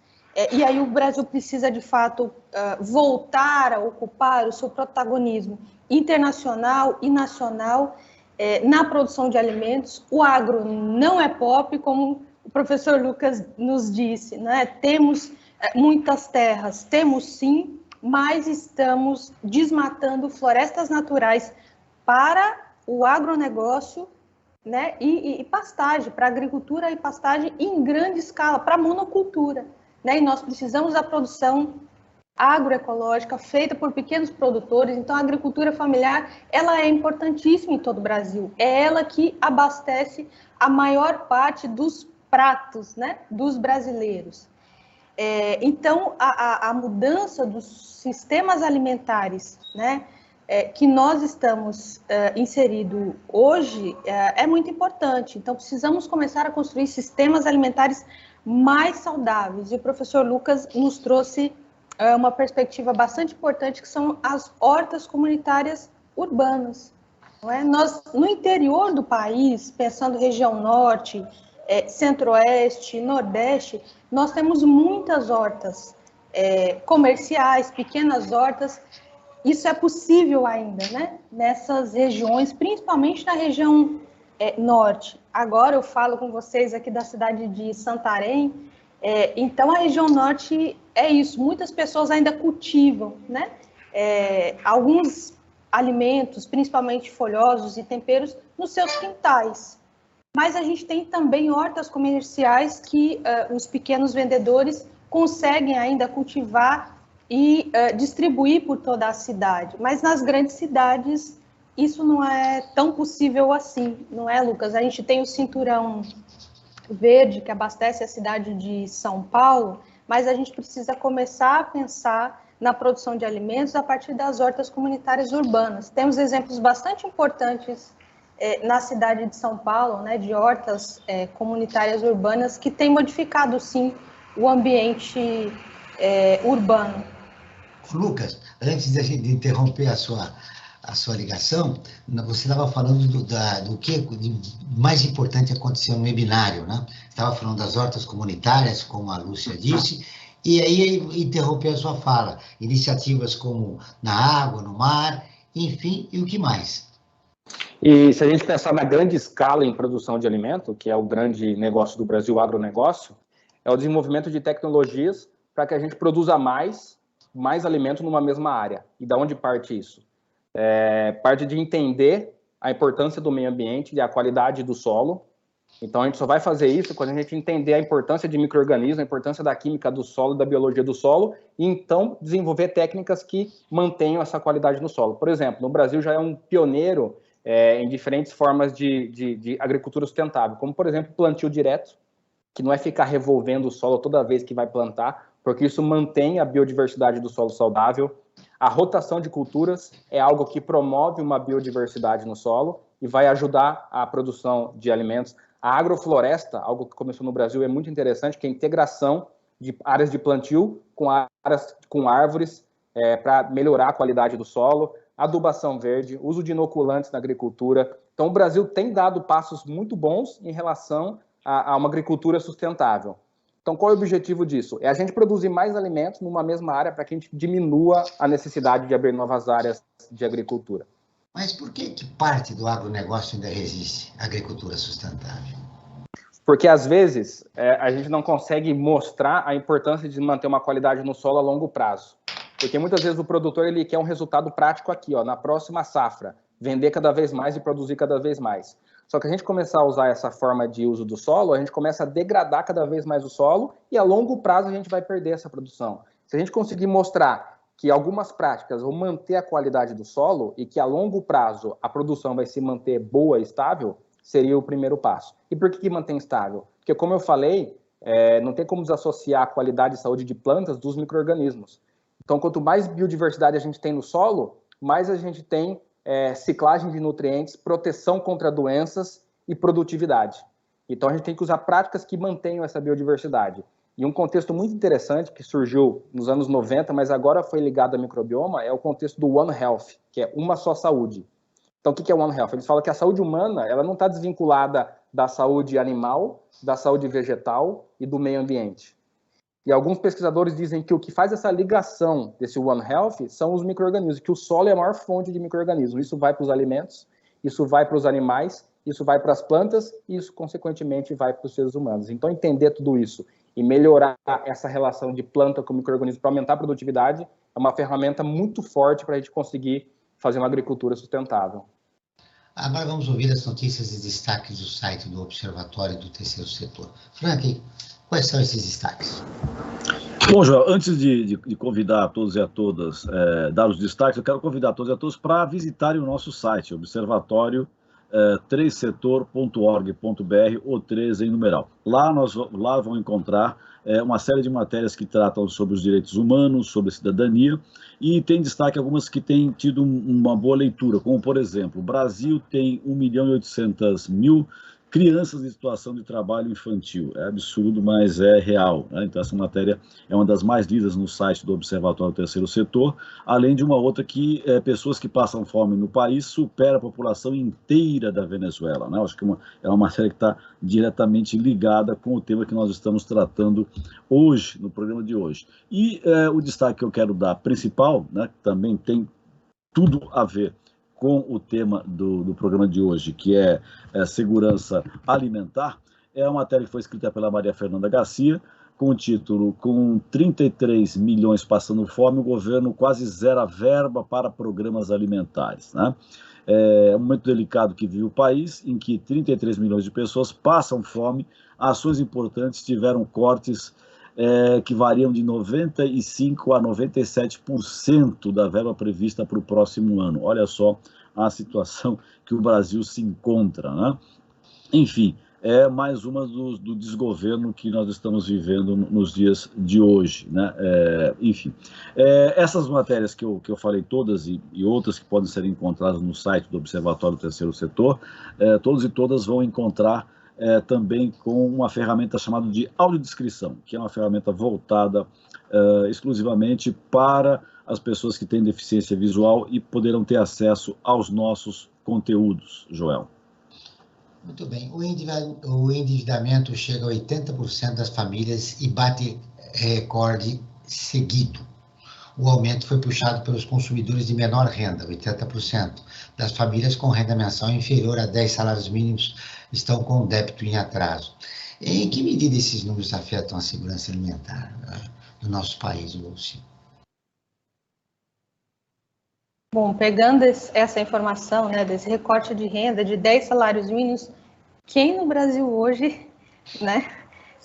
e aí o Brasil precisa, de fato, voltar a ocupar o seu protagonismo internacional e nacional na produção de alimentos. O agro não é pop, como o professor Lucas nos disse, né? Temos muitas terras, temos sim, mas estamos desmatando florestas naturais para o agronegócio, né? E pastagem, para agricultura e pastagem em grande escala, para monocultura, né? E nós precisamos da produção agroecológica feita por pequenos produtores. Então, a agricultura familiar, ela é importantíssima em todo o Brasil. É ela que abastece a maior parte dos pratos, né, dos brasileiros. Então, a mudança dos sistemas alimentares, né, que nós estamos inseridos hoje é muito importante. Então, precisamos começar a construir sistemas alimentares mais saudáveis. E o professor Lucas nos trouxe uma perspectiva bastante importante, que são as hortas comunitárias urbanas. Não é? Nós, no interior do país, pensando região norte, centro-oeste, nordeste, nós temos muitas hortas comerciais, pequenas hortas. Isso é possível ainda, né? Nessas regiões, principalmente na região norte. Agora eu falo com vocês aqui da cidade de Santarém. Então, a região norte é isso. Muitas pessoas ainda cultivam, né? Alguns alimentos, principalmente folhosos e temperos, nos seus quintais. Mas a gente tem também hortas comerciais que os pequenos vendedores conseguem ainda cultivar e distribuir por toda a cidade. Mas nas grandes cidades, isso não é tão possível assim, não é, Lucas? A gente tem o Cinturão Verde, que abastece a cidade de São Paulo, mas a gente precisa começar a pensar na produção de alimentos a partir das hortas comunitárias urbanas. Temos exemplos bastante importantes na cidade de São Paulo, né, de hortas comunitárias urbanas que têm modificado, sim, o ambiente urbano. Lucas, antes de interromper a sua ligação, você estava falando do que de mais importante aconteceu no webinário, né? Estava falando das hortas comunitárias, como a Lúcia disse, e aí interrompeu a sua fala. Iniciativas como na água, no mar, enfim, e o que mais? E se a gente pensar na grande escala em produção de alimento, que é o grande negócio do Brasil, o agronegócio, é o desenvolvimento de tecnologias para que a gente produza mais alimento numa mesma área. E da onde parte isso? Parte de entender a importância do meio ambiente e a qualidade do solo. Então, a gente só vai fazer isso quando a gente entender a importância de micro-organismos, a importância da química do solo, da biologia do solo, e então desenvolver técnicas que mantenham essa qualidade no solo. Por exemplo, no Brasil já é um pioneiro em diferentes formas de agricultura sustentável, como, por exemplo, plantio direto, que não é ficar revolvendo o solo toda vez que vai plantar, porque isso mantém a biodiversidade do solo saudável. A rotação de culturas é algo que promove uma biodiversidade no solo e vai ajudar a produção de alimentos. A agrofloresta, algo que começou no Brasil, é muito interessante, que é a integração de áreas de plantio com árvores para melhorar a qualidade do solo, adubação verde, uso de inoculantes na agricultura. Então, o Brasil tem dado passos muito bons em relação a uma agricultura sustentável. Então, qual é o objetivo disso? É a gente produzir mais alimentos numa mesma área para que a gente diminua a necessidade de abrir novas áreas de agricultura. Mas por que parte do agronegócio ainda resiste à agricultura sustentável? Porque, às vezes, a gente não consegue mostrar a importância de manter uma qualidade no solo a longo prazo. Porque, muitas vezes, o produtor ele quer um resultado prático aqui, na próxima safra, vender cada vez mais e produzir cada vez mais. Só que a gente começar a usar essa forma de uso do solo, a gente começa a degradar cada vez mais o solo e a longo prazo a gente vai perder essa produção. Se a gente conseguir mostrar que algumas práticas vão manter a qualidade do solo e que a longo prazo a produção vai se manter boa e estável, seria o primeiro passo. E por que mantém estável? Porque, como eu falei, não tem como desassociar a qualidade e saúde de plantas dos micro-organismos. Então, quanto mais biodiversidade a gente tem no solo, mais a gente tem ciclagem de nutrientes, proteção contra doenças e produtividade. Então, a gente tem que usar práticas que mantenham essa biodiversidade. E um contexto muito interessante que surgiu nos anos 90, mas agora foi ligado ao microbioma, é o contexto do One Health, que é uma só saúde. Então, o que é One Health? Eles falam que a saúde humana ela não está desvinculada da saúde animal, da saúde vegetal e do meio ambiente. E alguns pesquisadores dizem que o que faz essa ligação desse One Health são os micro-organismos, que o solo é a maior fonte de micro-organismos. Isso vai para os alimentos, isso vai para os animais, isso vai para as plantas e isso, consequentemente, vai para os seres humanos. Então, entender tudo isso e melhorar essa relação de planta com micro-organismos para aumentar a produtividade é uma ferramenta muito forte para a gente conseguir fazer uma agricultura sustentável. Agora vamos ouvir as notícias e destaques do site do Observatório do Terceiro Setor. Frank, quais são esses destaques? Bom, Joel, antes de convidar a todos e a todas, dar os destaques, eu quero convidar a todos e a todas para visitarem o nosso site, observatório 3setor.org.br, ou 3 em numeral. Lá vão encontrar uma série de matérias que tratam sobre os direitos humanos, sobre a cidadania, e tem destaque algumas que têm tido uma boa leitura, como, por exemplo, o Brasil tem 1.800.000 crianças em situação de trabalho infantil. É absurdo, mas é real, né? Então, essa matéria é uma das mais lidas no site do Observatório do Terceiro Setor, além de uma outra que pessoas que passam fome no país supera a população inteira da Venezuela, né? Acho que é uma matéria que está diretamente ligada com o tema que nós estamos tratando hoje, no programa de hoje. E o destaque que eu quero dar principal, né, que também tem tudo a ver com o tema do programa de hoje, que é segurança alimentar, é uma matéria que foi escrita pela Maria Fernanda Garcia, com o título "Com 33 milhões passando fome, o governo quase zera verba para programas alimentares", né? É um momento delicado que vive o país, em que 33 milhões de pessoas passam fome, ações importantes tiveram cortes que variam de 95% a 97% da verba prevista para o próximo ano. Olha só a situação que o Brasil se encontra, né? Enfim, é mais uma do desgoverno que nós estamos vivendo nos dias de hoje, né? Enfim, essas matérias que eu falei todas e outras que podem ser encontradas no site do Observatório do Terceiro Setor, todos e todas vão encontrar também com uma ferramenta chamada de audiodescrição, que é uma ferramenta voltada exclusivamente para as pessoas que têm deficiência visual e poderão ter acesso aos nossos conteúdos, Joel. Muito bem. O endividamento chega a 80% das famílias e bate recorde seguido. O aumento foi puxado pelos consumidores de menor renda, 80% das famílias com renda mensal inferior a 10 salários mínimos estão com débito em atraso. Em que medida esses números afetam a segurança alimentar do nosso país, Lúcia? Bom, pegando essa informação, né, desse recorte de renda de 10 salários mínimos, quem no Brasil hoje, né,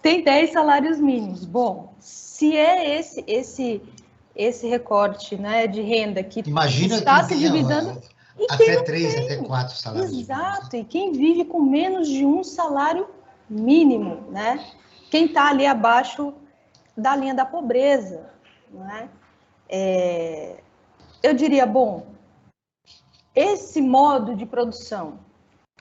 tem 10 salários mínimos? Bom, se é esse recorte, né, de renda que está se dividindo... Até 3, até 4 salários mínimos. Exato, e quem vive com menos de um salário mínimo, né? Quem está ali abaixo da linha da pobreza, né? Eu diria, bom, esse modo de produção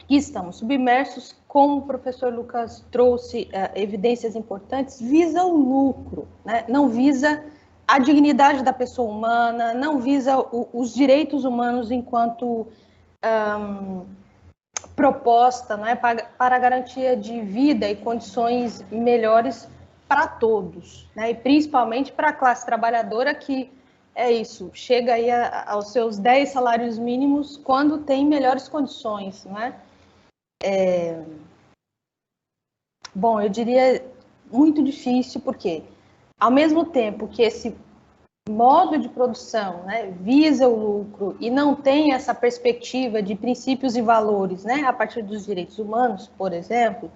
que estamos submersos, como o professor Lucas trouxe evidências importantes, visa o lucro, né? Não visa a dignidade da pessoa humana, não visa os direitos humanos enquanto proposta, né, para a garantia de vida e condições melhores para todos, né, e principalmente para a classe trabalhadora que é isso, chega aí aos seus 10 salários mínimos quando tem melhores condições, né? Bom, eu diria muito difícil, porque ao mesmo tempo que esse modo de produção, né, visa o lucro e não tem essa perspectiva de princípios e valores, né, a partir dos direitos humanos, por exemplo,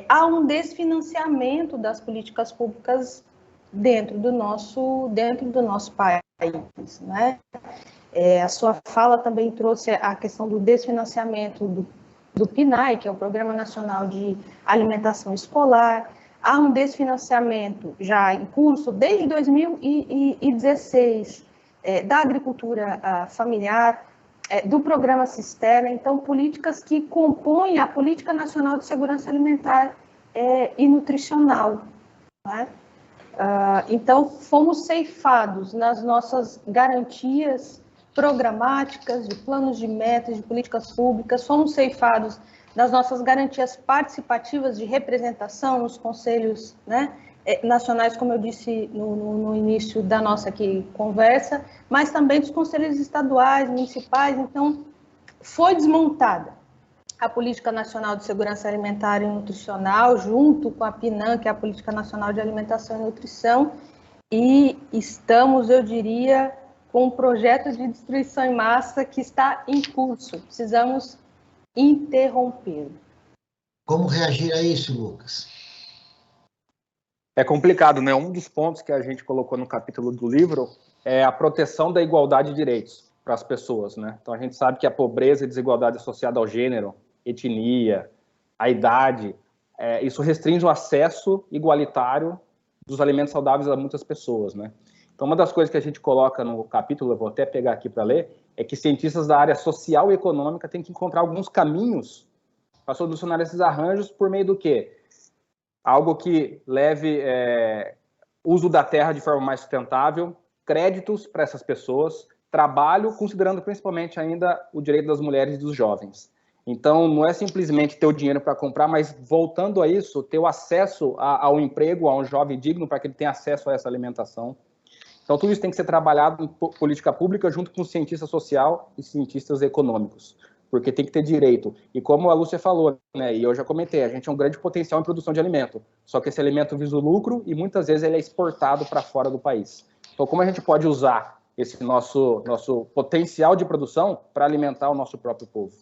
há um desfinanciamento das políticas públicas dentro do nosso país, né? A sua fala também trouxe a questão do desfinanciamento do PNAE, que é o Programa Nacional de Alimentação Escolar. Há um desfinanciamento já em curso desde 2016 da agricultura familiar, do programa Cisterna, então políticas que compõem a Política Nacional de Segurança Alimentar e Nutricional, né? Então, fomos ceifados nas nossas garantias programáticas, de planos de metas, de políticas públicas, fomos ceifados nas nossas garantias participativas de representação nos conselhos, né, nacionais, como eu disse no início da nossa aqui conversa, mas também dos conselhos estaduais, municipais. Então, foi desmontada a Política Nacional de Segurança Alimentar e Nutricional, junto com a PNAN, que é a Política Nacional de Alimentação e Nutrição, e estamos, eu diria, com um projeto de destruição em massa que está em curso. Precisamos interromper. Como reagir a isso, Lucas? É complicado, né? Um dos pontos que a gente colocou no capítulo do livro é a proteção da igualdade de direitos para as pessoas, né? Então a gente sabe que a pobreza e desigualdade associada ao gênero, etnia, à idade, isso restringe o acesso igualitário dos alimentos saudáveis a muitas pessoas, né? Então uma das coisas que a gente coloca no capítulo, eu vou até pegar aqui para ler, é que cientistas da área social e econômica têm que encontrar alguns caminhos para solucionar esses arranjos por meio do quê? Algo que leve uso da terra de forma mais sustentável, créditos para essas pessoas, trabalho, considerando principalmente ainda o direito das mulheres e dos jovens. Então, não é simplesmente ter o dinheiro para comprar, mas voltando a isso, ter o acesso ao emprego, a um jovem digno, para que ele tenha acesso a essa alimentação. Então, tudo isso tem que ser trabalhado em política pública junto com cientista social e cientistas econômicos, porque tem que ter direito. E como a Lúcia falou, né, e eu já comentei, a gente é um grande potencial em produção de alimento, só que esse alimento visa o lucro e muitas vezes ele é exportado para fora do país. Então, como a gente pode usar esse nosso potencial de produção para alimentar o nosso próprio povo?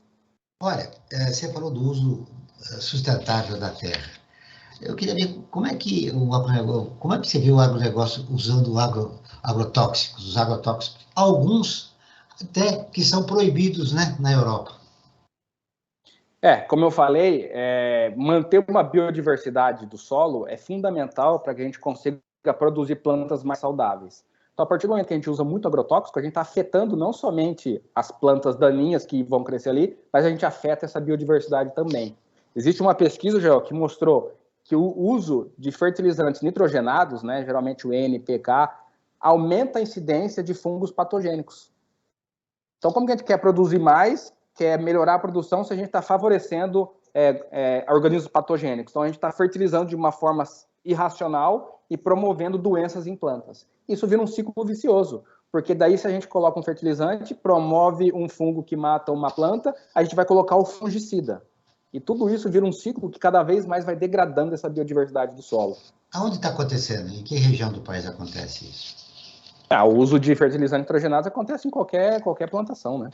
Olha, você falou do uso sustentável da terra. Eu queria ver como é que você vê o agronegócio usando agrotóxicos, os agrotóxicos, alguns até que são proibidos, né, na Europa. Como eu falei, manter uma biodiversidade do solo é fundamental para que a gente consiga produzir plantas mais saudáveis. Então, a partir do momento que a gente usa muito agrotóxico, a gente está afetando não somente as plantas daninhas que vão crescer ali, mas a gente afeta essa biodiversidade também. Existe uma pesquisa, Joel, que mostrou que o uso de fertilizantes nitrogenados, né, geralmente o NPK, aumenta a incidência de fungos patogênicos. Então, como que a gente quer produzir mais, quer melhorar a produção se a gente está favorecendo organismos patogênicos? Então, a gente está fertilizando de uma forma irracional e promovendo doenças em plantas. Isso vira um ciclo vicioso, porque daí se a gente coloca um fertilizante, promove um fungo que mata uma planta, a gente vai colocar o fungicida. E tudo isso vira um ciclo que cada vez mais vai degradando essa biodiversidade do solo. Aonde está acontecendo? Em que região do país acontece isso? O uso de fertilizantes nitrogenados acontece em qualquer plantação, né?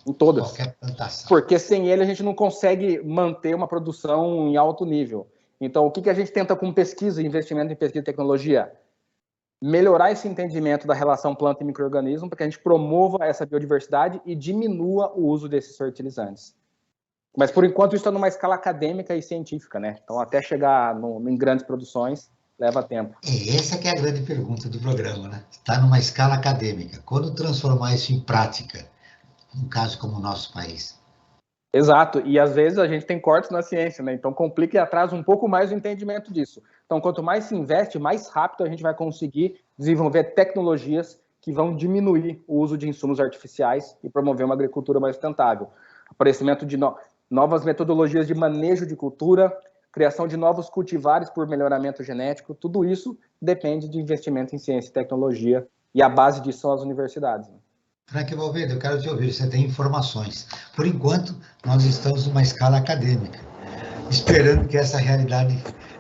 Em todas. Qualquer plantação. Porque sem ele a gente não consegue manter uma produção em alto nível. Então, o que a gente tenta com pesquisa e investimento em pesquisa e tecnologia? Melhorar esse entendimento da relação planta e micro-organismo para que a gente promova essa biodiversidade e diminua o uso desses fertilizantes. Mas, por enquanto, isso está numa escala acadêmica e científica, né? Então, até chegar em grandes produções, leva tempo. Essa que é a grande pergunta do programa, né? Está numa escala acadêmica. Quando transformar isso em prática, num caso como o nosso país? Exato, e às vezes a gente tem cortes na ciência, né? Então complica e atrasa um pouco mais o entendimento disso. Então, quanto mais se investe, mais rápido a gente vai conseguir desenvolver tecnologias que vão diminuir o uso de insumos artificiais e promover uma agricultura mais sustentável. Aparecimento de novas metodologias de manejo de cultura, criação de novos cultivares por melhoramento genético, tudo isso depende de investimento em ciência e tecnologia, e a base disso são as universidades, né? Frank Valverde, eu quero te ouvir, você tem informações. Por enquanto, nós estamos numa escala acadêmica, esperando que essa realidade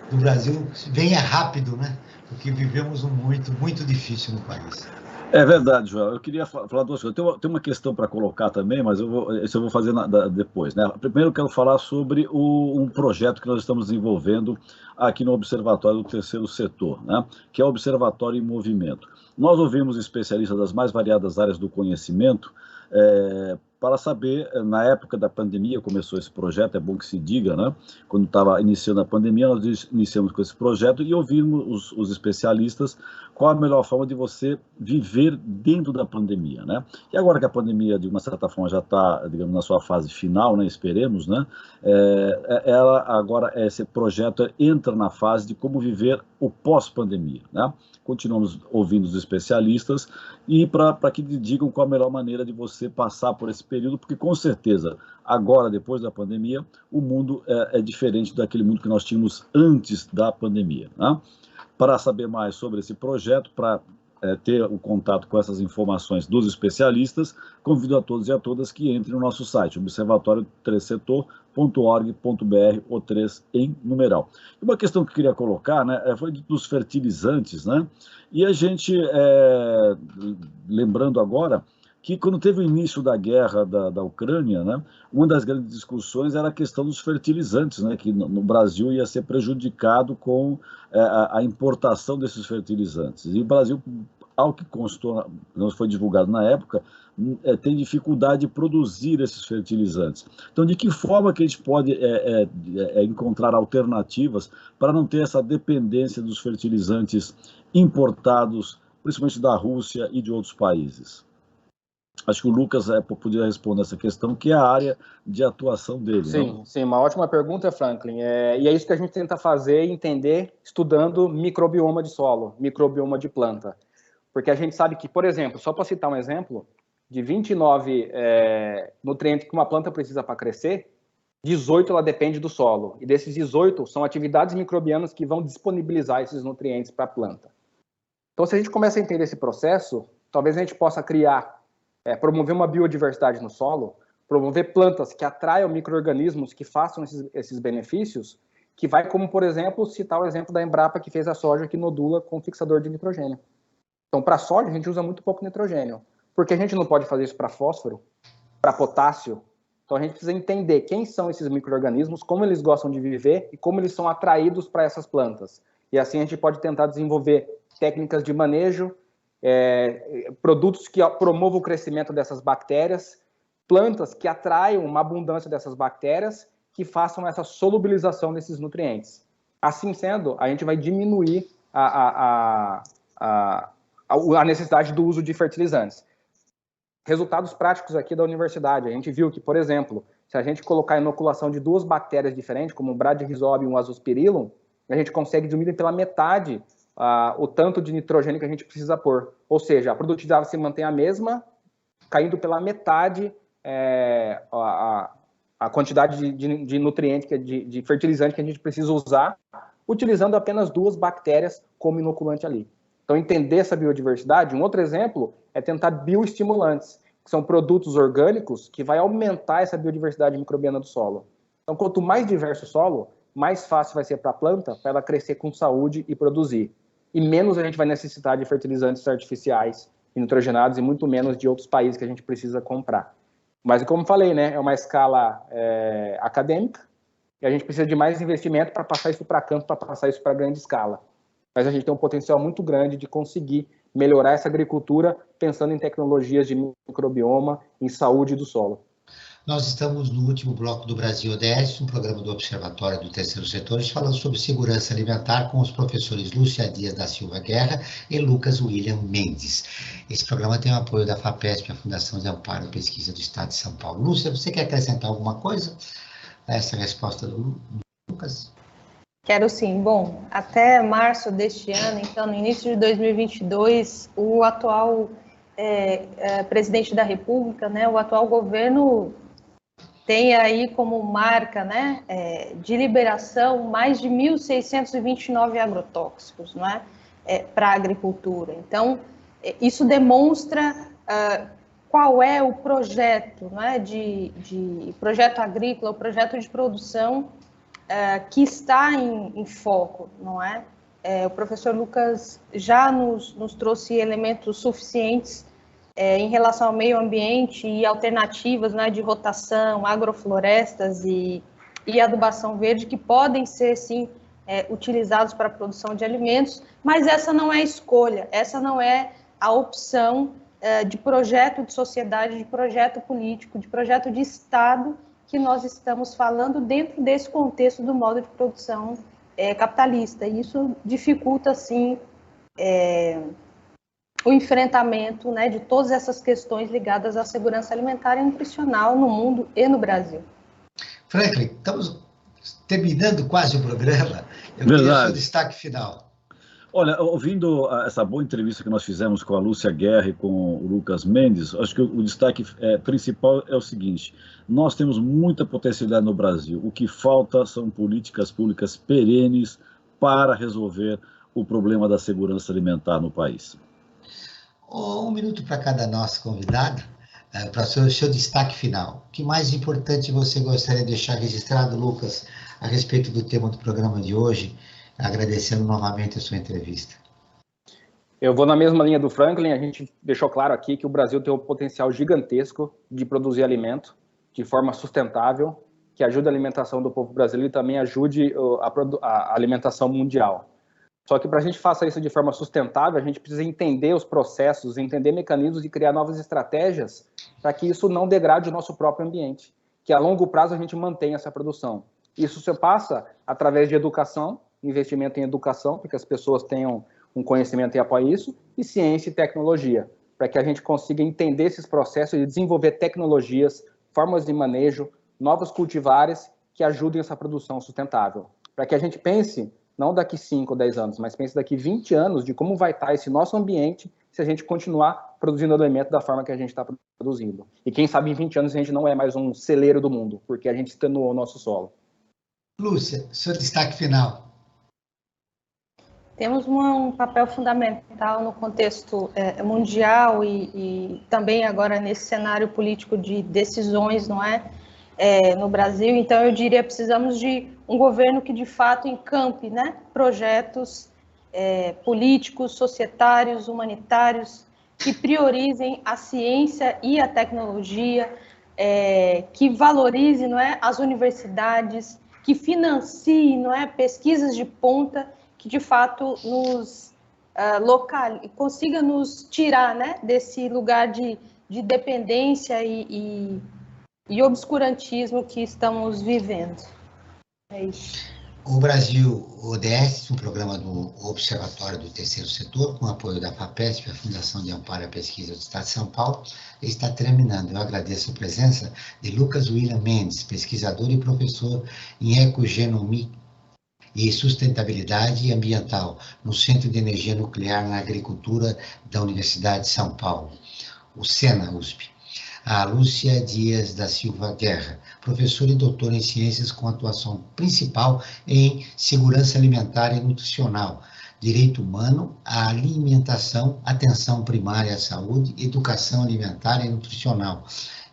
do Brasil venha rápido, né? Porque vivemos um momento muito difícil no país. É verdade, João. Eu queria falar duas coisas. Tem uma questão para colocar também, mas isso eu vou fazer depois, né? Primeiro eu quero falar sobre um projeto que nós estamos desenvolvendo aqui no Observatório do Terceiro Setor, né? Que é o Observatório em Movimento. Nós ouvimos especialistas das mais variadas áreas do conhecimento para saber, na época da pandemia, começou esse projeto, é bom que se diga, né? Quando estava iniciando a pandemia, nós iniciamos com esse projeto e ouvimos os especialistas qual a melhor forma de você viver dentro da pandemia, né? E agora que a pandemia, de uma certa forma, já está, digamos, na sua fase final, né? Esperemos, né? Esse projeto entra na fase de como viver o pós-pandemia, né? Continuamos ouvindo os especialistas e para que digam qual a melhor maneira de você passar por esse período, porque com certeza, agora, depois da pandemia, o mundo é diferente daquele mundo que nós tínhamos antes da pandemia, né? Para saber mais sobre esse projeto, para ter o contato com essas informações dos especialistas, convido a todos e a todas que entrem no nosso site, observatório3setor.org.br, o 3 em numeral. E uma questão que eu queria colocar, né, foi dos fertilizantes, né? E a gente, lembrando agora, que quando teve o início da guerra da Ucrânia, né, uma das grandes discussões era a questão dos fertilizantes, né, que no Brasil ia ser prejudicado com a importação desses fertilizantes. E o Brasil, ao que constou, não foi divulgado na época, tem dificuldade de produzir esses fertilizantes. Então, de que forma que a gente pode encontrar alternativas para não ter essa dependência dos fertilizantes importados, principalmente da Rússia e de outros países? Acho que o Lucas poderia responder essa questão, que é a área de atuação dele. Sim, né? sim, uma ótima pergunta, Franklin. E é isso que a gente tenta fazer e entender estudando microbioma de solo, microbioma de planta. Porque a gente sabe que, por exemplo, só para citar um exemplo, de 29 nutrientes que uma planta precisa para crescer, 18 ela depende do solo. E desses 18 são atividades microbianas que vão disponibilizar esses nutrientes para a planta. Então, se a gente começa a entender esse processo, talvez a gente possa criar, promover uma biodiversidade no solo, promover plantas que atraiam micro-organismos que façam esses benefícios, que vai como, por exemplo, citar o exemplo da Embrapa, que fez a soja que nodula com fixador de nitrogênio. Então, para a soja, a gente usa muito pouco nitrogênio. Porque a gente não pode fazer isso para fósforo, para potássio. Então, a gente precisa entender quem são esses micro-organismos, como eles gostam de viver e como eles são atraídos para essas plantas. E assim a gente pode tentar desenvolver técnicas de manejo, produtos que promovam o crescimento dessas bactérias, plantas que atraiam uma abundância dessas bactérias, que façam essa solubilização desses nutrientes. Assim sendo, a gente vai diminuir a necessidade do uso de fertilizantes. Resultados práticos aqui da universidade. A gente viu que, por exemplo, se a gente colocar a inoculação de 2 bactérias diferentes, como o Bradyrhizobium e o Azospirillum, a gente consegue diminuir pela metade o tanto de nitrogênio que a gente precisa pôr. Ou seja, a produtividade se mantém a mesma, caindo pela metade a quantidade de nutriente, de fertilizante que a gente precisa usar, utilizando apenas 2 bactérias como inoculante ali. Então, entender essa biodiversidade, um outro exemplo é tentar bioestimulantes, que são produtos orgânicos que vai aumentar essa biodiversidade microbiana do solo. Então, quanto mais diverso o solo, mais fácil vai ser para a planta, para ela crescer com saúde e produzir. E menos a gente vai necessitar de fertilizantes artificiais e nitrogenados, e muito menos de outros países que a gente precisa comprar. Mas, como falei, né, é uma escala acadêmica, e a gente precisa de mais investimento para passar isso para campo, para passar isso para grande escala. Mas a gente tem um potencial muito grande de conseguir melhorar essa agricultura pensando em tecnologias de microbioma, em saúde do solo. Nós estamos no último bloco do Brasil ODS, um programa do Observatório do Terceiro Setor, falando sobre segurança alimentar com os professores Lúcia Dias da Silva Guerra e Lucas William Mendes. Esse programa tem o apoio da FAPESP, a Fundação de Amparo à Pesquisa do Estado de São Paulo. Lúcia, você quer acrescentar alguma coisa a essa resposta do Lucas? Quero sim. Bom, até março deste ano, então, no início de 2022, o atual presidente da República, né, o atual governo tem aí como marca, né, de liberação mais de 1.629 agrotóxicos, não é, para a agricultura. Então, isso demonstra qual é o projeto, não é, de projeto agrícola, o projeto de produção que está em foco, não é? O professor Lucas já nos trouxe elementos suficientes em relação ao meio ambiente e alternativas, né, de rotação, agroflorestas e adubação verde, que podem ser, sim, utilizados para a produção de alimentos, mas essa não é a escolha, essa não é a opção de projeto de sociedade, de projeto político, de projeto de Estado que nós estamos falando dentro desse contexto do modo de produção capitalista. E isso dificulta, sim, o enfrentamento, né, de todas essas questões ligadas à segurança alimentar e nutricional no mundo e no Brasil. Franklin, estamos terminando quase o programa. Eu queria o seu destaque final. Olha, ouvindo essa boa entrevista que nós fizemos com a Lúcia Guerra e com o Lucas Mendes, acho que o destaque principal é o seguinte: nós temos muita potencialidade no Brasil. O que falta são políticas públicas perenes para resolver o problema da segurança alimentar no país. 1 minuto para cada nosso convidado, para o seu destaque final. O que mais importante você gostaria de deixar registrado, Lucas, a respeito do tema do programa de hoje, agradecendo novamente a sua entrevista? Eu vou na mesma linha do Franklin. A gente deixou claro aqui que o Brasil tem um potencial gigantesco de produzir alimento de forma sustentável, que ajude a alimentação do povo brasileiro e também ajude a alimentação mundial. Só que para a gente faça isso de forma sustentável, a gente precisa entender os processos, entender mecanismos e criar novas estratégias para que isso não degrade o nosso próprio ambiente, que a longo prazo a gente mantenha essa produção. Isso se passa através de educação, investimento em educação, para que as pessoas tenham um conhecimento e apoio isso, e ciência e tecnologia. para que a gente consiga entender esses processos e desenvolver tecnologias, formas de manejo, novos cultivares que ajudem essa produção sustentável. Para que a gente pense, não daqui 5 ou 10 anos, mas pense daqui 20 anos de como vai estar esse nosso ambiente se a gente continuar produzindo alimento da forma que a gente está produzindo. E quem sabe em 20 anos a gente não é mais um celeiro do mundo, porque a gente extenuou o nosso solo. Lúcia, seu destaque final. Temos um papel fundamental no contexto mundial e também agora nesse cenário político de decisões, não é? No Brasil. Então, eu diria, precisamos de um governo que, de fato, encampe, né, projetos políticos, societários, humanitários, que priorizem a ciência e a tecnologia, que valorize, não é, as universidades, que financie, não é, pesquisas de ponta, que de fato nos consiga nos tirar, né, desse lugar de dependência e obscurantismo que estamos vivendo. É isso. O Brasil ODS, um programa do Observatório do Terceiro Setor, com apoio da FAPESP, a Fundação de Amparo à Pesquisa do Estado de São Paulo, está terminando. Eu agradeço a presença de Lucas William Mendes, pesquisador e professor em ecogenomia e sustentabilidade ambiental no Centro de Energia Nuclear na Agricultura da Universidade de São Paulo, o SENA USP. A Lúcia Dias da Silva Guerra, professora e doutora em ciências com atuação principal em segurança alimentar e nutricional, direito humano, a alimentação, atenção primária à saúde, educação alimentar e nutricional.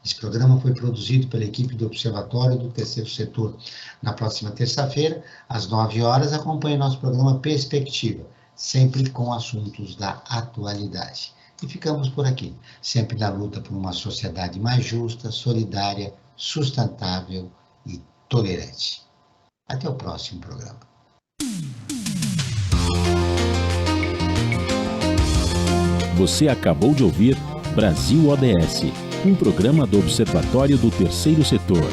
Esse programa foi produzido pela equipe do Observatório do Terceiro Setor. Na próxima terça-feira, às 9 horas, acompanhe nosso programa Perspectiva, sempre com assuntos da atualidade. E ficamos por aqui, sempre na luta por uma sociedade mais justa, solidária, sustentável e tolerante. Até o próximo programa. Você acabou de ouvir Brasil ODS, um programa do Observatório do Terceiro Setor.